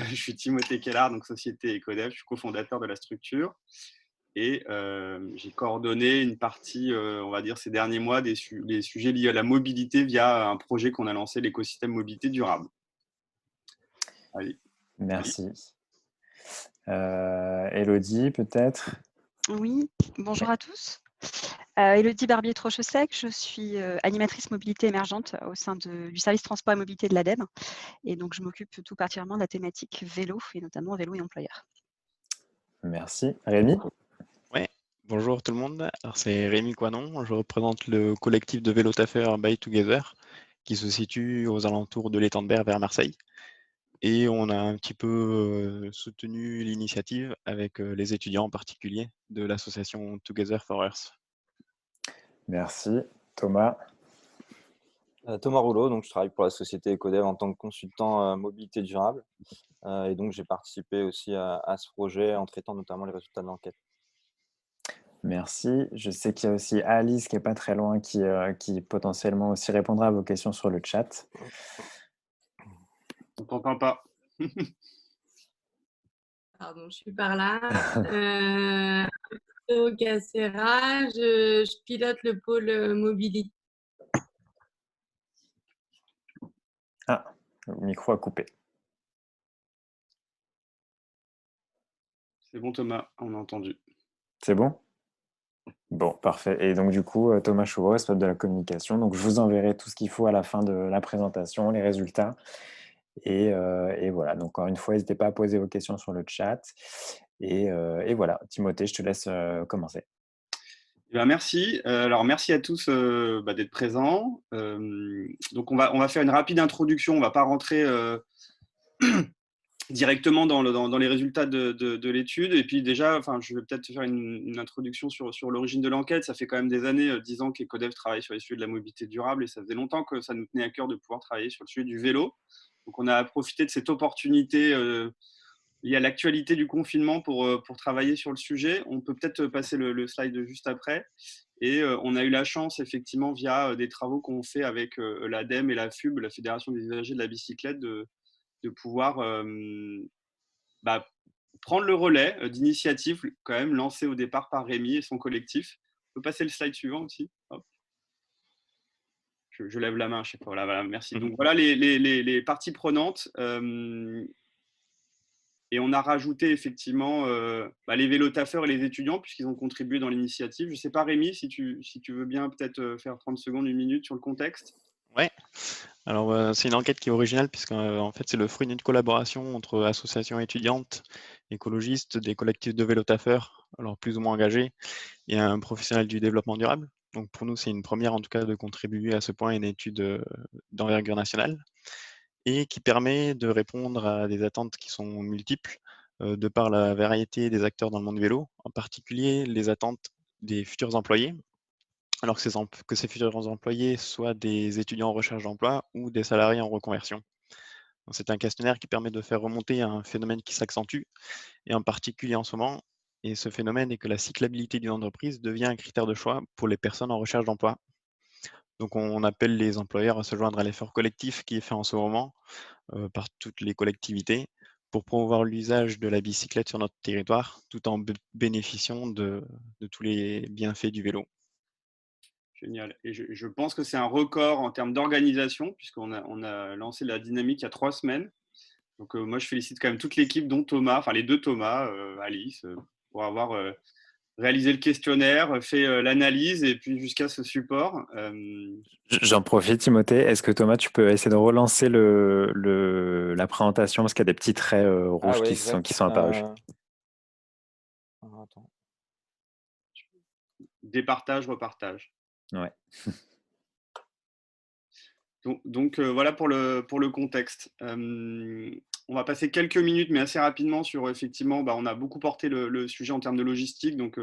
Je suis Timothée Kellard, donc société Ecodev, je suis cofondateur de la structure et j'ai coordonné une partie, on va dire ces derniers mois, des sujets liés à la mobilité via un projet qu'on a lancé, l'écosystème mobilité durable. Allez, Ali. Merci. Elodie, peut-être? Oui, Oui. bonjour à tous. Élodie Barbier-Trochesec, je suis animatrice mobilité émergente au sein du service transport et mobilité de l'ADEME. Et donc, je m'occupe tout particulièrement de la thématique vélo, et notamment vélo et employeur. Merci. Rémi? Ouais, bonjour tout le monde. Alors c'est Rémi Coinon, je représente le collectif de vélo taffeurs By Together qui se situe aux alentours de l'étang de Berre vers Marseille. Et on a un petit peu soutenu l'initiative avec les étudiants en particulier de l'association Together for Earth. Merci. Thomas? Thomas Rouleau, donc je travaille pour la société Ecodev en tant que consultant mobilité durable. Et donc j'ai participé aussi à ce projet en traitant notamment les résultats de l'enquête. Merci. Je sais qu'il y a aussi Alice qui est pas très loin, qui potentiellement aussi répondra à vos questions sur le chat. On t'entend pas. Pardon, je suis par là. Au Cacera, je pilote le pôle mobilité. Ah, le micro a coupé. C'est bon Thomas, on a entendu. C'est bon? Bon, parfait. Et donc du coup, Thomas Chauveau, responsable de la communication. Donc je vous enverrai tout ce qu'il faut à la fin de la présentation, les résultats. Et voilà, donc encore une fois, n'hésitez pas à poser vos questions sur le chat. Et voilà, Timothée, je te laisse commencer. Eh bien, merci. Alors, merci à tous d'être présents. Donc, on va faire une rapide introduction. On ne va pas rentrer directement dans les résultats de l'étude. Et puis déjà, je vais peut-être faire une introduction sur l'origine de l'enquête. Ça fait quand même des années, 10 ans qu'Ecodev travaille sur les sujets de la mobilité durable et ça faisait longtemps que ça nous tenait à cœur de pouvoir travailler sur le sujet du vélo. Donc, on a profité de cette opportunité liée à l'actualité du confinement pour travailler sur le sujet. On peut peut-être passer le slide juste après. Et on a eu la chance, effectivement, via des travaux qu'on fait avec l'ADEME et la FUB, la Fédération des usagers de la bicyclette, de pouvoir prendre le relais d'initiatives quand même lancées au départ par Rémi et son collectif. On peut passer le slide suivant aussi. Hop. Je lève la main à chaque fois. Voilà, merci. Donc voilà les parties prenantes. Et on a rajouté effectivement les vélotaffeurs et les étudiants puisqu'ils ont contribué dans l'initiative. Je ne sais pas Rémi, si tu veux bien peut-être faire 30 secondes, une minute sur le contexte. Ouais, alors c'est une enquête qui est originale puisque en fait c'est le fruit d'une collaboration entre associations étudiantes, écologistes, des collectifs de vélotaffeurs, alors plus ou moins engagés, et un professionnel du développement durable. Donc pour nous c'est une première en tout cas de contribuer à ce point à une étude d'envergure nationale et qui permet de répondre à des attentes qui sont multiples de par la variété des acteurs dans le monde du vélo, en particulier les attentes des futurs employés, alors que ces futurs employés soient des étudiants en recherche d'emploi ou des salariés en reconversion. C'est un questionnaire qui permet de faire remonter un phénomène qui s'accentue, et en particulier en ce moment, et ce phénomène est que la cyclabilité d'une entreprise devient un critère de choix pour les personnes en recherche d'emploi. Donc on appelle les employeurs à se joindre à l'effort collectif qui est fait en ce moment par toutes les collectivités pour promouvoir l'usage de la bicyclette sur notre territoire, tout en bénéficiant de tous les bienfaits du vélo. Génial. Et je pense que c'est un record en termes d'organisation, puisqu'on a lancé la dynamique il y a 3 semaines. Donc moi, je félicite quand même toute l'équipe, dont Thomas, enfin les deux Thomas, Alice, pour avoir réalisé le questionnaire, fait l'analyse et puis jusqu'à ce support. J'en profite, Timothée. Est-ce que Thomas, tu peux essayer de relancer la présentation parce qu'il y a des petits traits rouges ouais, qui sont apparus. Attends. Départage, repartage. Ouais. Donc voilà pour le contexte. On va passer quelques minutes, mais assez rapidement sur effectivement, on a beaucoup porté le sujet en termes de logistique, donc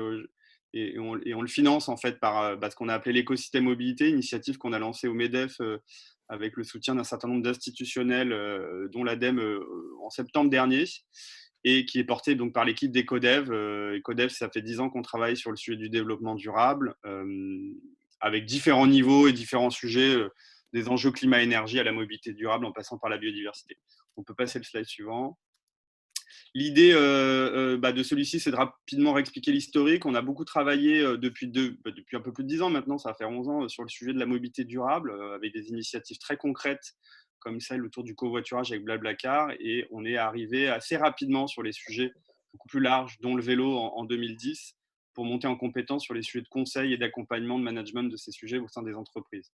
et on le finance en fait par ce qu'on a appelé l'écosystème mobilité, initiative qu'on a lancée au MEDEF avec le soutien d'un certain nombre d'institutionnels, dont l'ADEME en septembre dernier, et qui est porté donc par l'équipe d'Ecodev. Ecodev, ça fait 10 ans qu'on travaille sur le sujet du développement durable, avec différents niveaux et différents sujets. Des enjeux climat-énergie à la mobilité durable en passant par la biodiversité. On peut passer le slide suivant. L'idée de celui-ci, c'est de rapidement réexpliquer l'historique. On a beaucoup travaillé depuis un peu plus de 10 ans maintenant, ça va faire 11 ans, sur le sujet de la mobilité durable, avec des initiatives très concrètes, comme celle autour du covoiturage avec Blablacar. Et on est arrivé assez rapidement sur les sujets beaucoup plus larges, dont le vélo en 2010, pour monter en compétence sur les sujets de conseil et d'accompagnement, de management de ces sujets au sein des entreprises.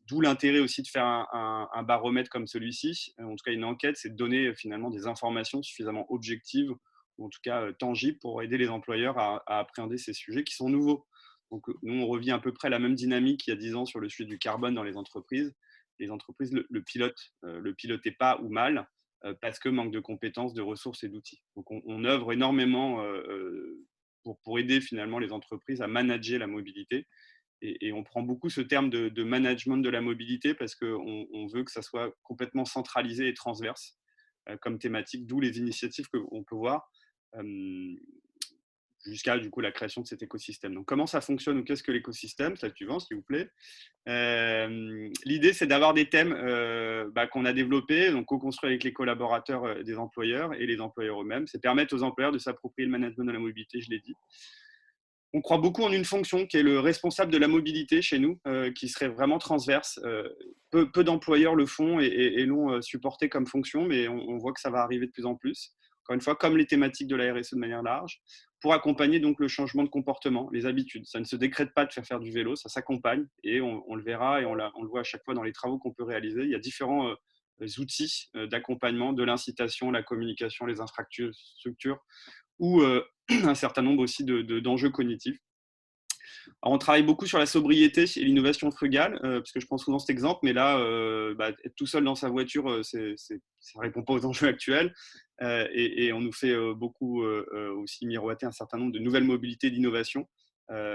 D'où l'intérêt aussi de faire un baromètre comme celui-ci, en tout cas une enquête, c'est de donner finalement des informations suffisamment objectives, ou en tout cas tangibles, pour aider les employeurs à appréhender ces sujets qui sont nouveaux. Donc nous, on revit à peu près la même dynamique il y a 10 ans sur le sujet du carbone dans les entreprises. Les entreprises le pilotaient pas ou mal, parce que manque de compétences, de ressources et d'outils. Donc on œuvre énormément pour aider finalement les entreprises à manager la mobilité. Et on prend beaucoup ce terme de management de la mobilité parce qu'on veut que ça soit complètement centralisé et transverse comme thématique, d'où les initiatives qu'on peut voir jusqu'à du coup la création de cet écosystème. Donc comment ça fonctionne ou qu'est-ce que l'écosystème? Slide suivant, s'il vous plaît. L'idée, c'est d'avoir des thèmes qu'on a développés, donc co-construits avec les collaborateurs des employeurs et les employeurs eux-mêmes. C'est permettre aux employeurs de s'approprier le management de la mobilité, je l'ai dit. On croit beaucoup en une fonction qui est le responsable de la mobilité chez nous, qui serait vraiment transverse. Peu d'employeurs le font et l'ont supporté comme fonction, mais on voit que ça va arriver de plus en plus. Encore une fois, comme les thématiques de la RSE de manière large, pour accompagner donc le changement de comportement, les habitudes. Ça ne se décrète pas de faire du vélo, ça s'accompagne et on le verra et on le voit à chaque fois dans les travaux qu'on peut réaliser. Il y a différents outils d'accompagnement, de l'incitation, la communication, les infrastructures ou un certain nombre aussi d'enjeux cognitifs. Alors, on travaille beaucoup sur la sobriété et l'innovation frugale, parce que je prends souvent cet exemple, mais là, être tout seul dans sa voiture, ça ne répond pas aux enjeux actuels. Et on nous fait beaucoup aussi miroiter un certain nombre de nouvelles mobilités d'innovation,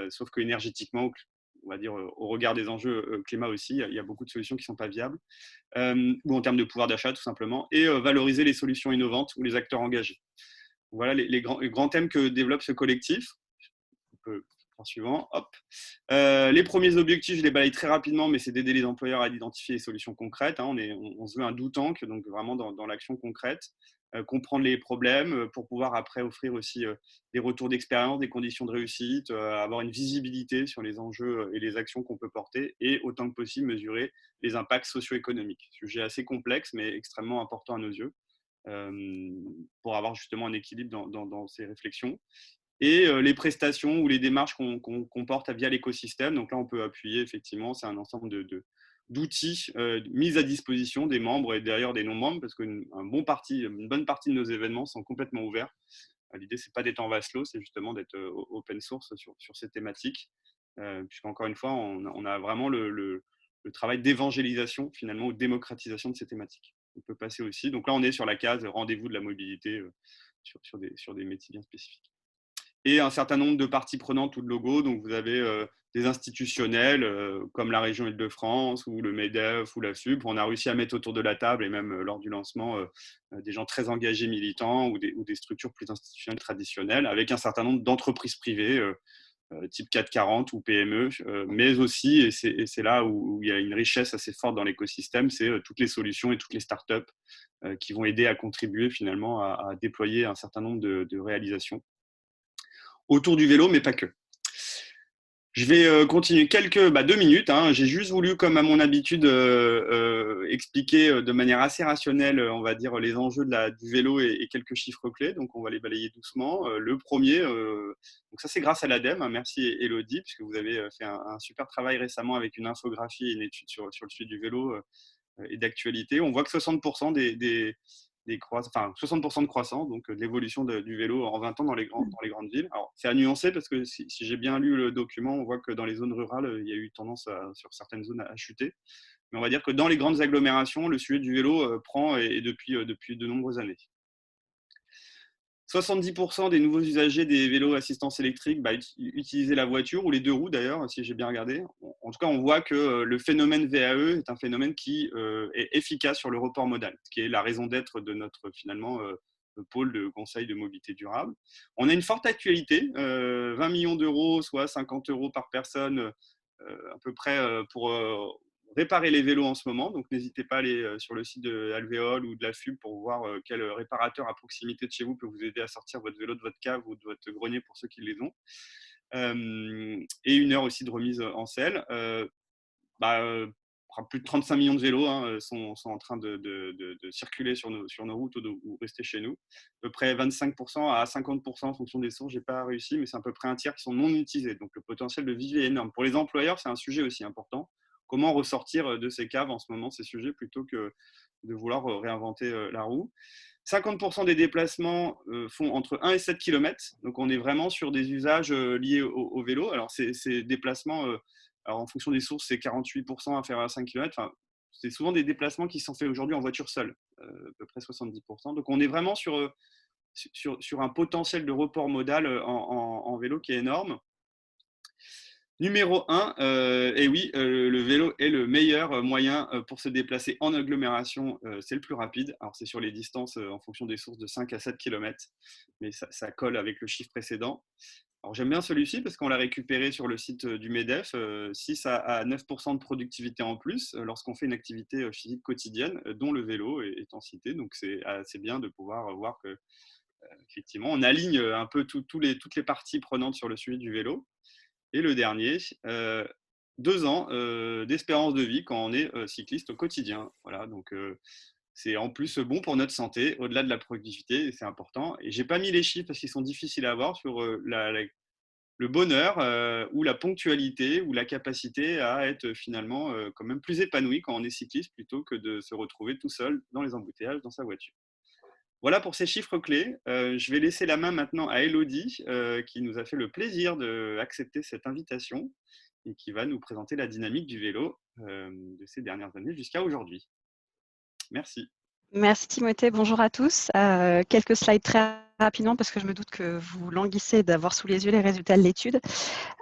sauf que énergétiquement, on va dire au regard des enjeux climat aussi, il y a beaucoup de solutions qui ne sont pas viables, ou en termes de pouvoir d'achat tout simplement, et valoriser les solutions innovantes ou les acteurs engagés. Voilà les grands thèmes que développe ce collectif. On peut faire suivant. Hop. Les premiers objectifs, je les balaye très rapidement, mais c'est d'aider les employeurs à identifier les solutions concrètes. Hein. On se veut un do tank, donc vraiment dans l'action concrète. Comprendre les problèmes pour pouvoir après offrir aussi des retours d'expérience, des conditions de réussite, avoir une visibilité sur les enjeux et les actions qu'on peut porter et autant que possible mesurer les impacts socio-économiques. Sujet assez complexe, mais extrêmement important à nos yeux. Pour avoir justement un équilibre dans ces réflexions. Et les prestations ou les démarches qu'on porte via l'écosystème. Donc là, on peut appuyer, effectivement, c'est un ensemble d'outils mis à disposition des membres et d'ailleurs des non-membres, parce qu'une bonne partie de nos événements sont complètement ouverts. L'idée, ce n'est pas d'être en vase clos, c'est justement d'être open source sur ces thématiques, puisqu'encore une fois, on a vraiment le travail d'évangélisation, finalement, ou de démocratisation de ces thématiques. On peut passer aussi. Donc là, on est sur la case rendez-vous de la mobilité sur des métiers bien spécifiques. Et un certain nombre de parties prenantes ou de logos. Donc vous avez des institutionnels comme la région Île-de-France ou le MEDEF ou la FUB. On a réussi à mettre autour de la table et même lors du lancement des gens très engagés militants ou des structures plus institutionnelles traditionnelles avec un certain nombre d'entreprises privées type 440 ou PME, mais aussi, et c'est là où il y a une richesse assez forte dans l'écosystème, c'est toutes les solutions et toutes les startups qui vont aider à contribuer finalement à déployer un certain nombre de réalisations autour du vélo, mais pas que. Je vais continuer 2 minutes. Hein. J'ai juste voulu, comme à mon habitude, expliquer de manière assez rationnelle, on va dire, les enjeux du vélo et quelques chiffres clés. Donc, on va les balayer doucement. Le premier, donc ça c'est grâce à l'ADEME. Hein. Merci Elodie, puisque vous avez fait un super travail récemment avec une infographie et une étude sur le sujet du vélo et d'actualité. On voit que 60% 60% de croissance, donc de l'évolution du vélo en 20 ans dans les grandes villes. Alors, c'est à nuancer parce que si j'ai bien lu le document, on voit que dans les zones rurales, il y a eu tendance sur certaines zones à chuter. Mais on va dire que dans les grandes agglomérations, le sujet du vélo prend et depuis de nombreuses années. 70% des nouveaux usagers des vélos assistance électrique utilisaient la voiture ou les deux roues d'ailleurs, si j'ai bien regardé. En tout cas, on voit que le phénomène VAE est un phénomène qui est efficace sur le report modal, ce qui est la raison d'être de notre finalement pôle de conseil de mobilité durable. On a une forte actualité, 20 millions d'euros, soit 50 € par personne à peu près pour réparer les vélos en ce moment. Donc, n'hésitez pas à aller sur le site de Alvéole ou de la FUB pour voir quel réparateur à proximité de chez vous peut vous aider à sortir votre vélo de votre cave ou de votre grenier pour ceux qui les ont. Et 1 heure aussi de remise en selle. Plus de 35 millions de vélos sont en train de circuler sur nos routes ou rester chez nous. À peu près 25% à 50% en fonction des sources, je n'ai pas réussi, mais c'est à peu près un tiers qui sont non utilisés. Donc le potentiel de vivier est énorme. Pour les employeurs, c'est un sujet aussi important. Comment ressortir de ces caves en ce moment, ces sujets, plutôt que de vouloir réinventer la roue. 50% des déplacements font entre 1 et 7 km. Donc on est vraiment sur des usages liés au vélo. Alors ces déplacements... alors, en fonction des sources, c'est 48% inférieur à 5 km. Enfin, c'est souvent des déplacements qui sont faits aujourd'hui en voiture seule, à peu près 70%. Donc, on est vraiment sur un potentiel de report modal en vélo qui est énorme. Numéro 1, et oui, le vélo est le meilleur moyen pour se déplacer en agglomération. C'est le plus rapide. Alors, c'est sur les distances en fonction des sources de 5 à 7 km, mais ça colle avec le chiffre précédent. Alors, j'aime bien celui-ci parce qu'on l'a récupéré sur le site du MEDEF, 6 à 9% de productivité en plus lorsqu'on fait une activité physique quotidienne, dont le vélo est en cité. Donc, c'est assez bien de pouvoir voir que, effectivement, on aligne un peu toutes les parties prenantes sur le suivi du vélo. Et le dernier, 2 ans d'espérance de vie quand on est cycliste au quotidien. Voilà, donc c'est en plus bon pour notre santé, au-delà de la productivité, et c'est important. Et je n'ai pas mis les chiffres parce qu'ils sont difficiles à avoir sur le bonheur ou la ponctualité ou la capacité à être finalement quand même plus épanoui quand on est cycliste plutôt que de se retrouver tout seul dans les embouteillages dans sa voiture. Voilà pour ces chiffres clés. Je vais laisser la main maintenant à Elodie qui nous a fait le plaisir d'accepter cette invitation et qui va nous présenter la dynamique du vélo de ces dernières années jusqu'à aujourd'hui. Merci. Merci Timothée, bonjour à tous. Quelques slides très rapidement parce que je me doute que vous languissez d'avoir sous les yeux les résultats de l'étude.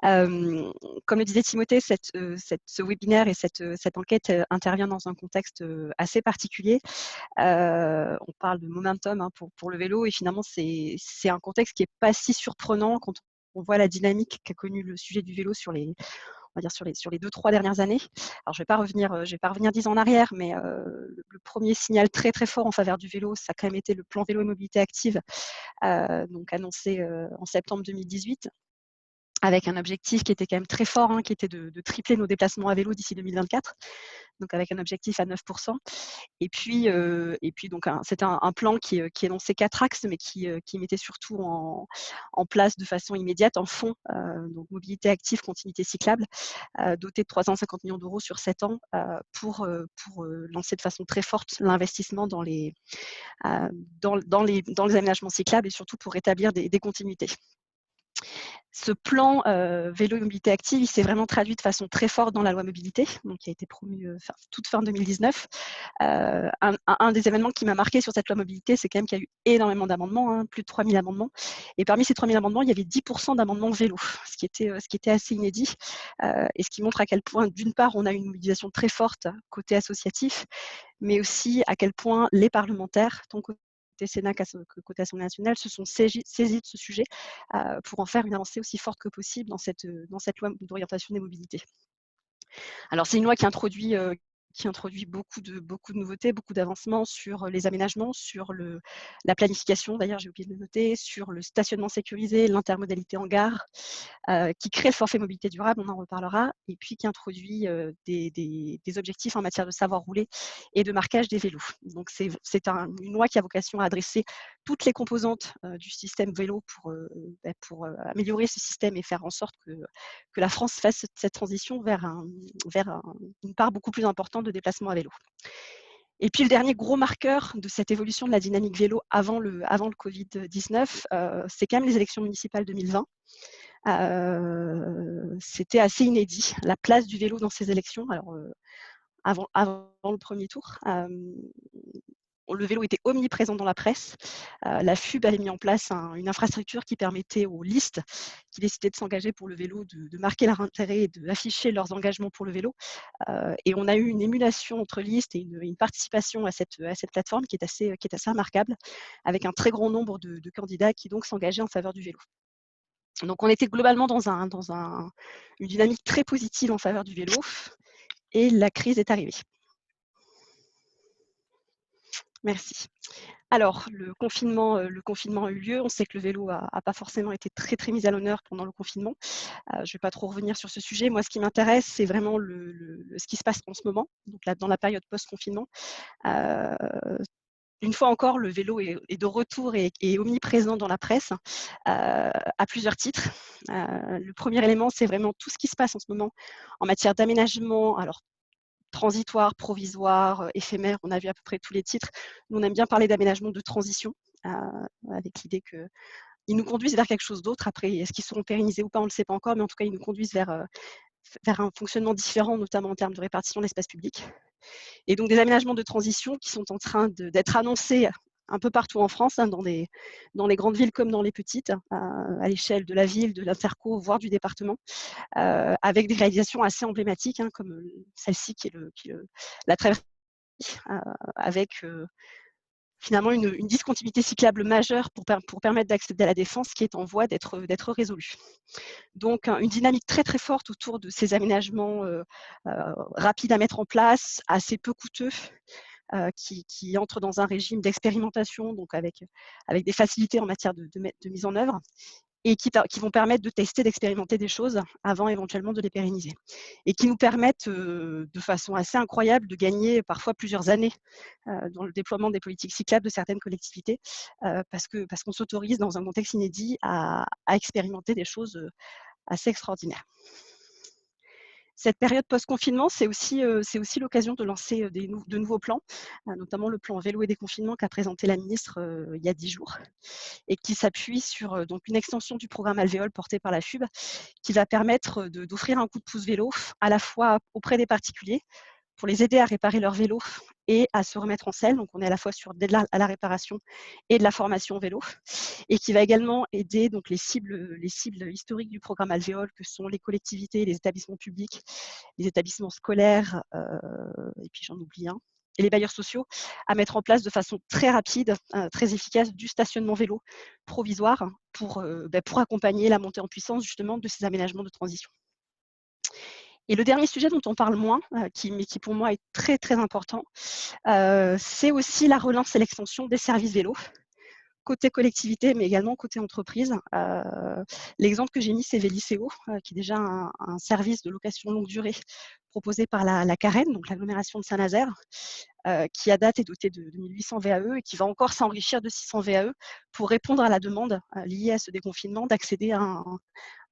Comme le disait Timothée, ce webinaire et cette enquête intervient dans un contexte assez particulier. On parle de momentum pour le vélo et finalement c'est un contexte qui n'est pas si surprenant quand on voit la dynamique qu'a connue le sujet du vélo sur les 2-3 dernières années. Alors, je vais pas revenir 10 ans en arrière, mais le premier signal très, très fort en faveur du vélo, ça a quand même été le plan vélo et mobilité active, donc annoncé en septembre 2018, avec un objectif qui était quand même très fort, qui était de tripler nos déplacements à vélo d'ici 2024, donc avec un objectif à 9%. Et puis donc c'était un plan qui énonçait 4 axes, mais qui mettait surtout en place de façon immédiate en fond, donc mobilité active, continuité cyclable, doté de 350 millions d'euros sur 7 ans pour lancer de façon très forte l'investissement dans les aménagements cyclables et surtout pour rétablir des continuités. Ce plan vélo et mobilité active, il s'est vraiment traduit de façon très forte dans la loi mobilité, donc qui a été promue toute fin 2019. Un des événements qui m'a marqué sur cette loi mobilité, c'est quand même qu'il y a eu énormément d'amendements, plus de 3000 amendements. Et parmi ces 3000 amendements, il y avait 10% d'amendements vélo, ce qui était assez inédit, et ce qui montre à quel point, d'une part, on a une mobilisation très forte côté associatif, mais aussi à quel point les parlementaires, tant côté Sénat que côté Assemblée nationale, se sont saisis de ce sujet pour en faire une avancée aussi forte que possible dans cette loi d'orientation des mobilités. Alors, c'est une loi qui introduit beaucoup de nouveautés, beaucoup d'avancements sur les aménagements, sur la planification, d'ailleurs j'ai oublié de le noter, sur le stationnement sécurisé, l'intermodalité en gare, qui crée le forfait mobilité durable, on en reparlera, et puis qui introduit des objectifs en matière de savoir rouler et de marquage des vélos. Donc c'est une loi qui a vocation à adresser toutes les composantes du système vélo pour améliorer ce système et faire en sorte que la France fasse cette transition vers une part beaucoup plus importante de déplacement à vélo. Et puis le dernier gros marqueur de cette évolution de la dynamique vélo avant le Covid-19, c'est quand même les élections municipales 2020. C'était assez inédit, la place du vélo dans ces élections. Alors, avant le premier tour, le vélo était omniprésent dans la presse. La FUB avait mis en place une infrastructure qui permettait aux listes qui décidaient de s'engager pour le vélo de marquer leur intérêt et d'afficher leurs engagements pour le vélo. Et on a eu une émulation entre listes et une participation à cette plateforme qui est assez remarquable, avec un très grand nombre de candidats qui donc s'engageaient en faveur du vélo. Donc on était globalement dans une dynamique très positive en faveur du vélo. et la crise est arrivée. Merci. Alors, le confinement a eu lieu. On sait que le vélo n'a pas forcément été très, très mis à l'honneur pendant le confinement. Je ne vais pas trop revenir sur ce sujet. Moi, ce qui m'intéresse, c'est vraiment ce qui se passe en ce moment, donc là, dans la période post-confinement. Une fois encore, le vélo est de retour et est omniprésent dans la presse à plusieurs titres. Le premier élément, c'est vraiment tout ce qui se passe en ce moment en matière d'aménagement, alors transitoire, provisoire, éphémère, on a vu à peu près tous les titres. Nous, on aime bien parler d'aménagement de transition, avec l'idée qu'ils nous conduisent vers quelque chose d'autre. Après, est-ce qu'ils seront pérennisés ou pas, on ne le sait pas encore, mais en tout cas, ils nous conduisent vers un fonctionnement différent, notamment en termes de répartition de l'espace public. Et donc des aménagements de transition qui sont en train d'être annoncés un peu partout en France, hein, dans les grandes villes comme dans les petites, à l'échelle de la ville, de l'interco, voire du département, avec des réalisations assez emblématiques, hein, comme celle-ci qui est la traversée, avec finalement une discontinuité cyclable majeure pour permettre d'accéder à la Défense qui est en voie d'être résolue. Donc une dynamique très très forte autour de ces aménagements rapides à mettre en place, assez peu coûteux, qui entrent dans un régime d'expérimentation, donc avec des facilités en matière de mise en œuvre, et qui vont permettre de tester, d'expérimenter des choses avant éventuellement de les pérenniser. Et qui nous permettent de façon assez incroyable de gagner parfois plusieurs années dans le déploiement des politiques cyclables de certaines collectivités, parce qu'on s'autorise dans un contexte inédit à expérimenter des choses assez extraordinaires. Cette période post-confinement, c'est aussi l'occasion de lancer de nouveaux plans, notamment le plan vélo et déconfinement qu'a présenté la ministre il y a 10 jours, et qui s'appuie sur donc une extension du programme Alvéole porté par la FUB, qui va permettre d'offrir un coup de pouce vélo à la fois auprès des particuliers, pour les aider à réparer leur vélo et à se remettre en selle. Donc, on est à la fois sur de la réparation et de la formation vélo, et qui va également aider donc les cibles historiques du programme Alvéole, que sont les collectivités, les établissements publics, les établissements scolaires, et puis j'en oublie un, et les bailleurs sociaux, à mettre en place de façon très rapide, très efficace, du stationnement vélo provisoire pour accompagner la montée en puissance justement de ces aménagements de transition. Et le dernier sujet dont on parle moins, mais qui pour moi est très très important, c'est aussi la relance et l'extension des services vélos, côté collectivité, mais également côté entreprise. L'exemple que j'ai mis, c'est Vélicéo, qui est déjà un service de location longue durée proposé par la Carène, donc l'agglomération de Saint-Nazaire, qui à date est doté de 1800 VAE et qui va encore s'enrichir de 600 VAE pour répondre à la demande liée à ce déconfinement d'accéder à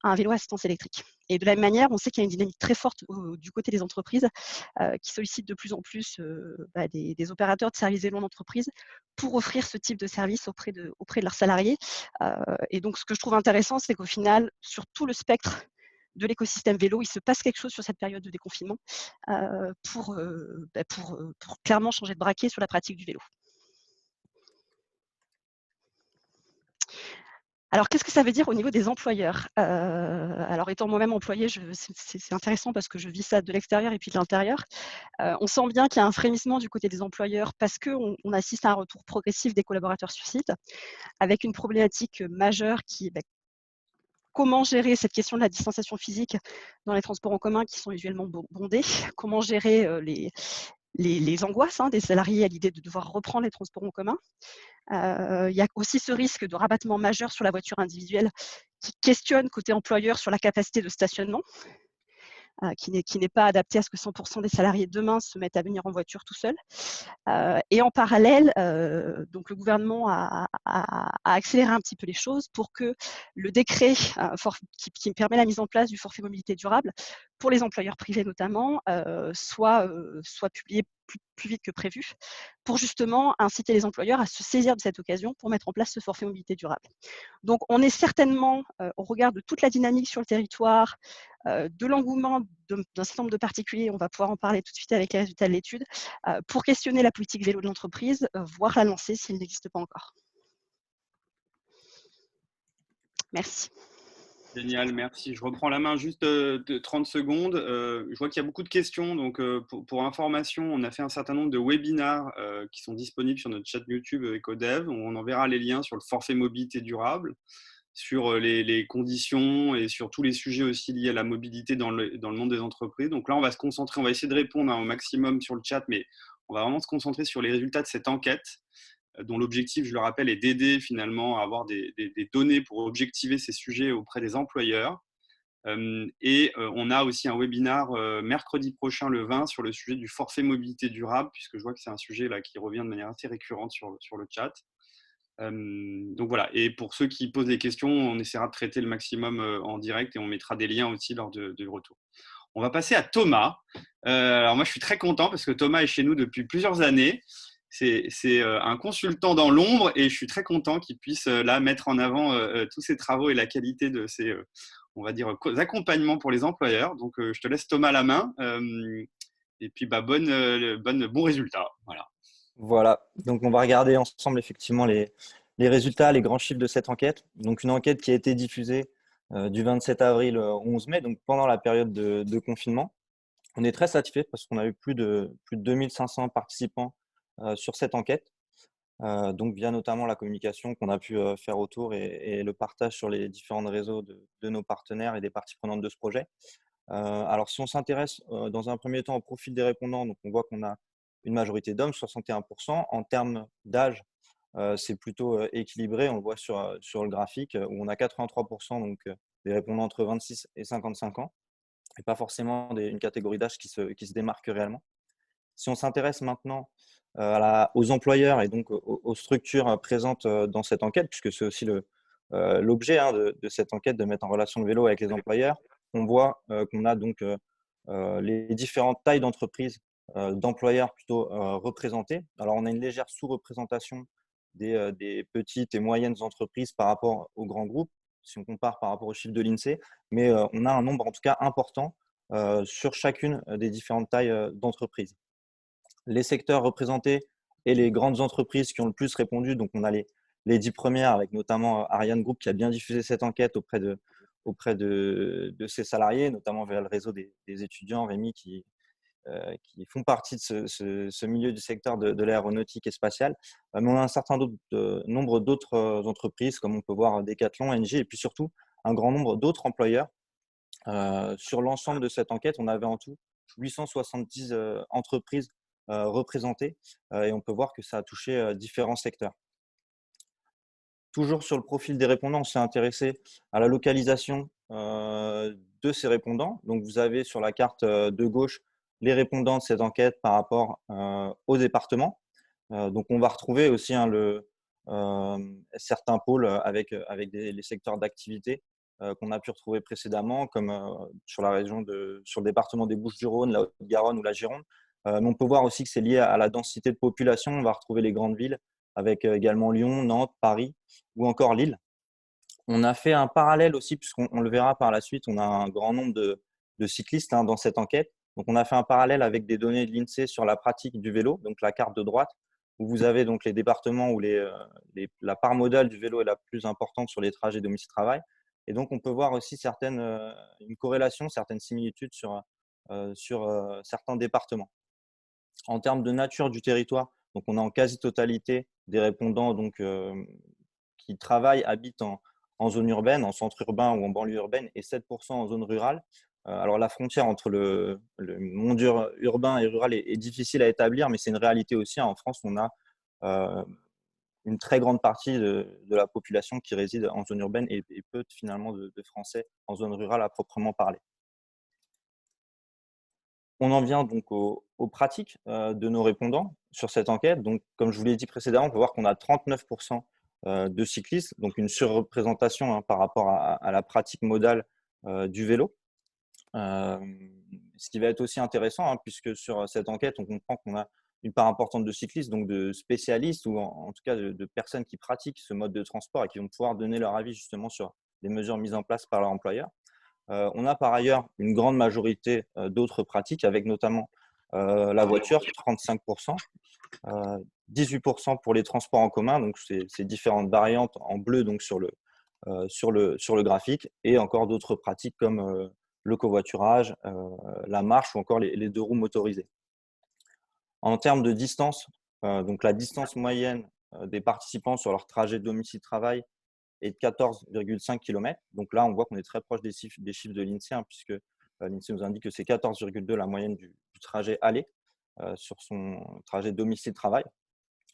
un vélo à assistance électrique. Et de la même manière, on sait qu'il y a une dynamique très forte du côté des entreprises qui sollicitent de plus en plus des opérateurs de services vélo en entreprise pour offrir ce type de service auprès de leurs salariés. Et donc, ce que je trouve intéressant, c'est qu'au final, sur tout le spectre de l'écosystème vélo, il se passe quelque chose sur cette période de déconfinement pour clairement changer de braquet sur la pratique du vélo. Alors, qu'est-ce que ça veut dire au niveau des employeurs? Alors, étant moi-même employée, c'est intéressant parce que je vis ça de l'extérieur et puis de l'intérieur. On sent bien qu'il y a un frémissement du côté des employeurs parce qu'on assiste à un retour progressif des collaborateurs sur site, avec une problématique majeure qui est comment gérer cette question de la distanciation physique dans les transports en commun qui sont usuellement bondés, comment gérer les angoisses des salariés à l'idée de devoir reprendre les transports en commun. Il y a aussi ce risque de rabattement majeur sur la voiture individuelle qui questionne côté employeur sur la capacité de stationnement, qui n'est pas adapté à ce que 100% des salariés demain se mettent à venir en voiture tout seuls. Et en parallèle, donc le gouvernement a accéléré un petit peu les choses pour que le décret qui permet la mise en place du forfait mobilité durable pour les employeurs privés notamment soit publié plus vite que prévu, pour justement inciter les employeurs à se saisir de cette occasion pour mettre en place ce forfait mobilité durable. Donc on est certainement, au regard de toute la dynamique sur le territoire, de l'engouement d'un certain nombre de particuliers, on va pouvoir en parler tout de suite avec les résultats de l'étude, pour questionner la politique vélo de l'entreprise, voire la lancer s'il n'existe pas encore. Merci. Génial, merci. Je reprends la main juste de 30 secondes. Je vois qu'il y a beaucoup de questions. Donc, pour information, on a fait un certain nombre de webinars qui sont disponibles sur notre chat YouTube EcoDev. On enverra les liens sur le forfait mobilité durable. sur les conditions et sur tous les sujets aussi liés à la mobilité dans le monde des entreprises. Donc là, on va se concentrer, on va essayer de répondre au maximum sur le chat, mais on va vraiment se concentrer sur les résultats de cette enquête, dont l'objectif, je le rappelle, est d'aider finalement à avoir des données pour objectiver ces sujets auprès des employeurs. On a aussi un webinar mercredi prochain, le 20, sur le sujet du forfait mobilité durable, puisque je vois que c'est un sujet là, qui revient de manière assez récurrente sur le chat. Donc voilà, et pour ceux qui posent des questions, on essaiera de traiter le maximum en direct et on mettra des liens aussi lors du retour. On va passer à Thomas. Alors moi, je suis très content parce que Thomas est chez nous depuis plusieurs années. C'est un consultant dans l'ombre et je suis très content qu'il puisse là mettre en avant tous ses travaux et la qualité de ses, on va dire, accompagnements pour les employeurs. Donc je te laisse Thomas la main et puis bon résultat. Voilà. Voilà, donc on va regarder ensemble effectivement les résultats, les grands chiffres de cette enquête. Donc une enquête qui a été diffusée du 27 avril au 11 mai, donc pendant la période de confinement. On est très satisfait parce qu'on a eu plus de 2500 participants sur cette enquête, donc via notamment la communication qu'on a pu faire autour et le partage sur les différents réseaux de nos partenaires et des parties prenantes de ce projet. Alors si on s'intéresse dans un premier temps au profil des répondants, donc on voit qu'on a une majorité d'hommes, 61%. En termes d'âge, c'est plutôt équilibré. On le voit sur le graphique où on a 83% donc, des répondants entre 26 et 55 ans et pas forcément une catégorie d'âge qui se démarque réellement. Si on s'intéresse maintenant aux employeurs et donc aux structures présentes dans cette enquête, puisque c'est aussi l'objet de cette enquête, de mettre en relation le vélo avec les employeurs, on voit qu'on a donc les différentes tailles d'entreprises, d'employeurs plutôt représentées. Alors, on a une légère sous-représentation des petites et moyennes entreprises par rapport aux grands groupes, si on compare par rapport au chiffre de l'INSEE, mais on a un nombre en tout cas important sur chacune des différentes tailles d'entreprises. Les secteurs représentés et les grandes entreprises qui ont le plus répondu, donc on a les 10 premières avec notamment Ariane Group qui a bien diffusé cette enquête auprès de ses salariés, notamment via le réseau des étudiants, Rémi, qui font partie de ce milieu du secteur de l'aéronautique et spatiale. Mais on a un certain nombre d'autres entreprises, comme on peut voir Decathlon, Engie, et puis surtout un grand nombre d'autres employeurs. Sur l'ensemble de cette enquête, on avait en tout 870 entreprises représentées et on peut voir que ça a touché différents secteurs. Toujours sur le profil des répondants, on s'est intéressé à la localisation de ces répondants. Donc, vous avez sur la carte de gauche les répondants de cette enquête par rapport au département. Donc, on va retrouver aussi certains pôles avec les secteurs d'activité qu'on a pu retrouver précédemment, comme sur le département des Bouches-du-Rhône, la Haute-Garonne ou la Gironde. Mais on peut voir aussi que c'est lié à la densité de population. On va retrouver les grandes villes avec également Lyon, Nantes, Paris ou encore Lille. On a fait un parallèle aussi, puisqu'on le verra par la suite, on a un grand nombre de cyclistes dans cette enquête. Donc, on a fait un parallèle avec des données de l'INSEE sur la pratique du vélo, donc la carte de droite, où vous avez donc les départements où la part modale du vélo est la plus importante sur les trajets domicile-travail. Et donc, on peut voir aussi une corrélation, certaines similitudes sur certains départements. En termes de nature du territoire, donc on a en quasi-totalité des répondants qui travaillent, habitent en zone urbaine, en centre urbain ou en banlieue urbaine, et 7% en zone rurale. Alors la frontière entre le monde urbain et rural est difficile à établir, mais c'est une réalité aussi. En France, on a une très grande partie de la population qui réside en zone urbaine et peu finalement de Français en zone rurale à proprement parler. On en vient donc aux pratiques de nos répondants sur cette enquête. Donc, comme je vous l'ai dit précédemment, on peut voir qu'on a 39% de cyclistes, donc une surreprésentation par rapport à la pratique modale du vélo. Ce qui va être aussi intéressant, puisque sur cette enquête, on comprend qu'on a une part importante de cyclistes, donc de spécialistes ou en tout cas de personnes qui pratiquent ce mode de transport et qui vont pouvoir donner leur avis justement sur les mesures mises en place par leur employeur. On a par ailleurs une grande majorité d'autres pratiques, avec notamment la voiture, 35%, 18% pour les transports en commun, donc ces différentes variantes en bleu donc sur le graphique, et encore d'autres pratiques comme le covoiturage, la marche ou encore les deux roues motorisées. En termes de distance, donc la distance moyenne des participants sur leur trajet domicile-travail est de 14,5 km. Donc là, on voit qu'on est très proche des chiffres de l'INSEE, hein, puisque l'INSEE nous indique que c'est 14,2 la moyenne du trajet aller sur son trajet domicile-travail.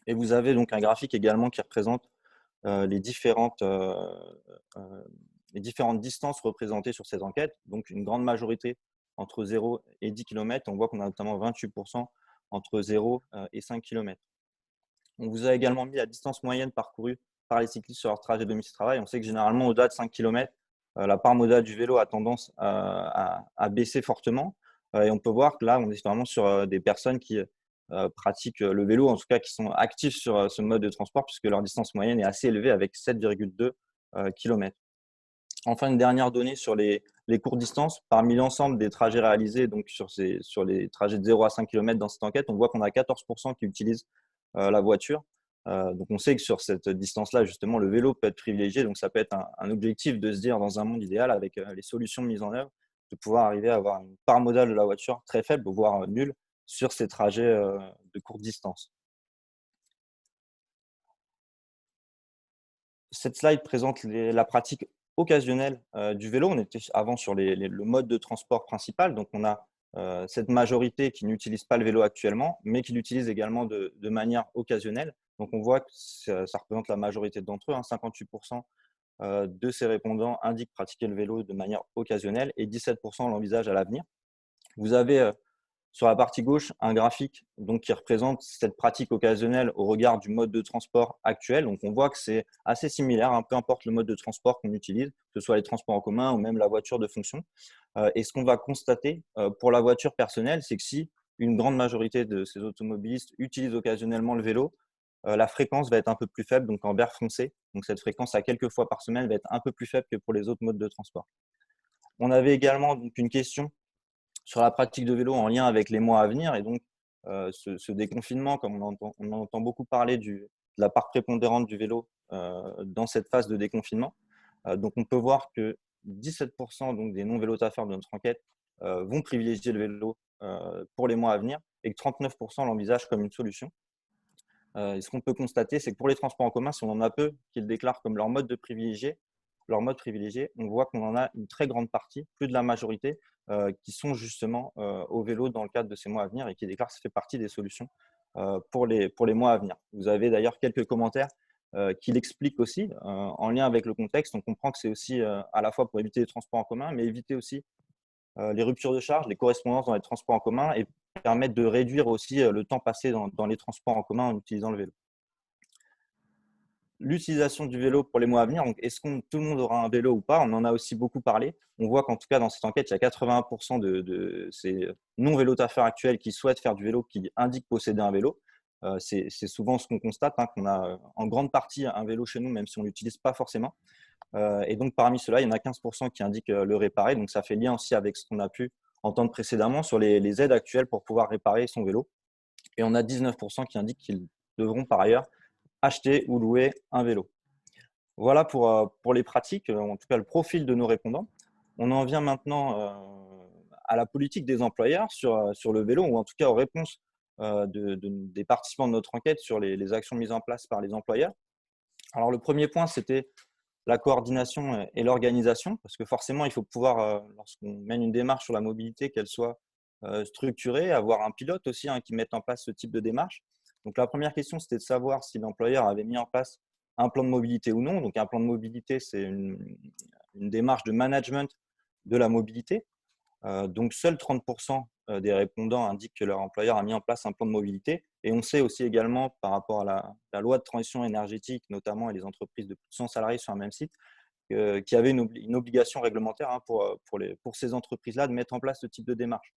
Et vous avez donc un graphique également qui représente les différentes distances représentées sur cette enquête. Donc, une grande majorité entre 0 et 10 km. On voit qu'on a notamment 28% entre 0 et 5 km. On vous a également mis la distance moyenne parcourue par les cyclistes sur leur trajet domicile-travail. On sait que généralement, au-delà de 5 km, la part modale du vélo a tendance à baisser fortement. Et on peut voir que là, on est vraiment sur des personnes qui pratiquent le vélo, en tout cas qui sont actifs sur ce mode de transport, puisque leur distance moyenne est assez élevée avec 7,2 km. Enfin, une dernière donnée sur les courtes distances. Parmi l'ensemble des trajets réalisés donc sur les trajets de 0 à 5 km dans cette enquête, on voit qu'on a 14% qui utilisent la voiture. Donc, on sait que sur cette distance-là, justement, le vélo peut être privilégié. Donc, ça peut être un objectif de se dire, dans un monde idéal, avec les solutions mises en œuvre, de pouvoir arriver à avoir une part modale de la voiture très faible, voire nulle, sur ces trajets de courte distance. Cette slide présente la pratique occasionnelle du vélo. On était avant sur le mode de transport principal. Donc, on a cette majorité qui n'utilise pas le vélo actuellement, mais qui l'utilise également de manière occasionnelle. Donc, on voit que ça représente la majorité d'entre eux. 58% de ces répondants indiquent pratiquer le vélo de manière occasionnelle et 17% l'envisagent à l'avenir. Vous avez sur la partie gauche un graphique donc, qui représente cette pratique occasionnelle au regard du mode de transport actuel. Donc, on voit que c'est assez similaire, peu importe le mode de transport qu'on utilise, que ce soit les transports en commun ou même la voiture de fonction. Et ce qu'on va constater pour la voiture personnelle, c'est que si une grande majorité de ces automobilistes utilisent occasionnellement le vélo, la fréquence va être un peu plus faible, donc en vert foncé. Donc, cette fréquence à quelques fois par semaine va être un peu plus faible que pour les autres modes de transport. On avait également donc, une question sur la pratique de vélo en lien avec les mois à venir. Et donc, ce déconfinement, comme on entend beaucoup parler de la part prépondérante du vélo dans cette phase de déconfinement. Donc, on peut voir que 17% donc, des non-vélotafeurs de notre enquête vont privilégier le vélo pour les mois à venir et que 39% l'envisagent comme une solution. Et ce qu'on peut constater, c'est que pour les transports en commun, si on en a peu qui le déclarent comme leur mode privilégié, on voit qu'on en a une très grande partie, plus de la majorité, qui sont justement au vélo dans le cadre de ces mois à venir et qui déclarent que ça fait partie des solutions pour les mois à venir. Vous avez d'ailleurs quelques commentaires qui l'expliquent aussi en lien avec le contexte. On comprend que c'est aussi à la fois pour éviter les transports en commun, mais éviter aussi les ruptures de charge, les correspondances dans les transports en commun et permettre de réduire aussi le temps passé dans les transports en commun en utilisant le vélo. L'utilisation du vélo pour les mois à venir, donc est-ce que tout le monde aura un vélo ou pas? On en a aussi beaucoup parlé. On voit qu'en tout cas, dans cette enquête, il y a 81% de ces non-vélotafeurs actuels qui souhaitent faire du vélo, qui indiquent posséder un vélo. C'est souvent ce qu'on constate, qu'on a en grande partie un vélo chez nous, même si on ne l'utilise pas forcément. Et donc, parmi ceux-là, il y en a 15% qui indiquent le réparer. Donc, ça fait lien aussi avec ce qu'on a pu entendre précédemment sur les aides actuelles pour pouvoir réparer son vélo. Et on a 19% qui indiquent qu'ils devront par ailleurs acheter ou louer un vélo. Voilà pour les pratiques, en tout cas le profil de nos répondants. On en vient maintenant à la politique des employeurs sur le vélo, ou en tout cas aux réponses des participants de notre enquête sur les actions mises en place par les employeurs. Alors le premier point, c'était la coordination et l'organisation, parce que forcément, il faut pouvoir, lorsqu'on mène une démarche sur la mobilité, qu'elle soit structurée, avoir un pilote aussi qui mette en place ce type de démarche. Donc, la première question, c'était de savoir si l'employeur avait mis en place un plan de mobilité ou non. Donc, un plan de mobilité, c'est une démarche de management de la mobilité. Donc, seuls 30% des répondants indiquent que leur employeur a mis en place un plan de mobilité. Et on sait aussi également, par rapport à la loi de transition énergétique, notamment, et les entreprises de plus de 100 salariés sur un même site, qu'il y avait une obligation réglementaire pour ces entreprises-là de mettre en place ce type de démarche.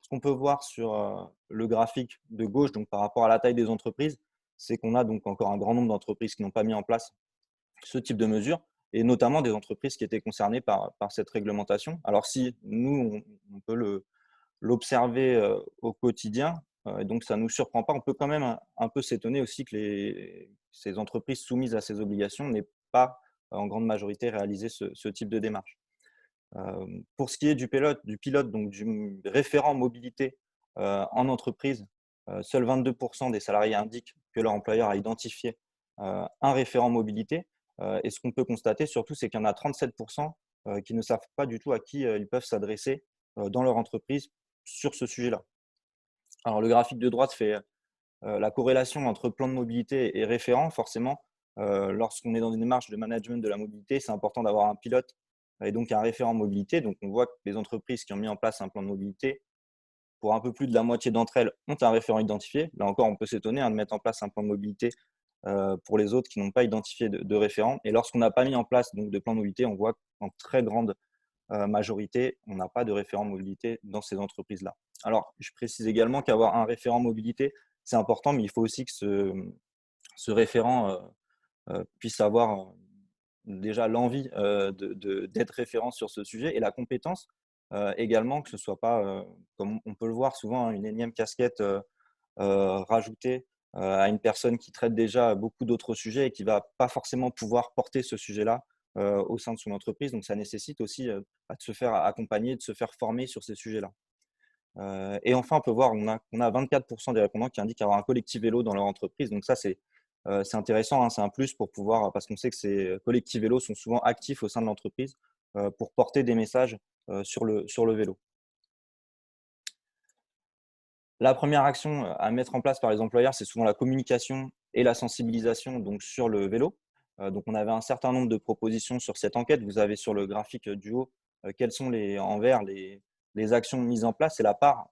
Ce qu'on peut voir sur le graphique de gauche, donc par rapport à la taille des entreprises, c'est qu'on a donc encore un grand nombre d'entreprises qui n'ont pas mis en place ce type de mesures, et notamment des entreprises qui étaient concernées par cette réglementation. Alors si nous, on peut l'observer au quotidien, et donc ça ne nous surprend pas, on peut quand même un peu s'étonner aussi que ces entreprises soumises à ces obligations n'aient pas en grande majorité réalisé ce type de démarche. Pour ce qui est du pilote, donc du référent mobilité en entreprise, seuls 22% des salariés indiquent que leur employeur a identifié un référent mobilité. Et ce qu'on peut constater surtout, c'est qu'il y en a 37% qui ne savent pas du tout à qui ils peuvent s'adresser dans leur entreprise sur ce sujet-là. Alors, le graphique de droite fait la corrélation entre plan de mobilité et référent. Forcément, lorsqu'on est dans une démarche de management de la mobilité, c'est important d'avoir un pilote et donc un référent mobilité. Donc, on voit que les entreprises qui ont mis en place un plan de mobilité, pour un peu plus de la moitié d'entre elles, ont un référent identifié. Là encore, on peut s'étonner de mettre en place un plan de mobilité pour les autres qui n'ont pas identifié de référent. Et lorsqu'on n'a pas mis en place donc, de plan de mobilité, on voit qu'en très grande majorité, on n'a pas de référent mobilité dans ces entreprises-là. Alors, je précise également qu'avoir un référent mobilité, c'est important, mais il faut aussi que ce référent puisse avoir déjà l'envie d'être référent sur ce sujet et la compétence également, que ce ne soit pas, comme on peut le voir souvent, une énième casquette rajoutée à une personne qui traite déjà beaucoup d'autres sujets et qui ne va pas forcément pouvoir porter ce sujet-là au sein de son entreprise. Donc, ça nécessite aussi de se faire accompagner, de se faire former sur ces sujets-là. Et enfin, on peut voir qu'on a 24% des répondants qui indiquent avoir un collectif vélo dans leur entreprise. Donc ça, c'est intéressant, hein, c'est un plus pour pouvoir, parce qu'on sait que ces collectifs vélos sont souvent actifs au sein de l'entreprise pour porter des messages sur le vélo. La première action à mettre en place par les employeurs, c'est souvent la communication et la sensibilisation donc, sur le vélo. Donc, on avait un certain nombre de propositions sur cette enquête. Vous avez sur le graphique du haut quelles sont en vert les actions mises en place et la part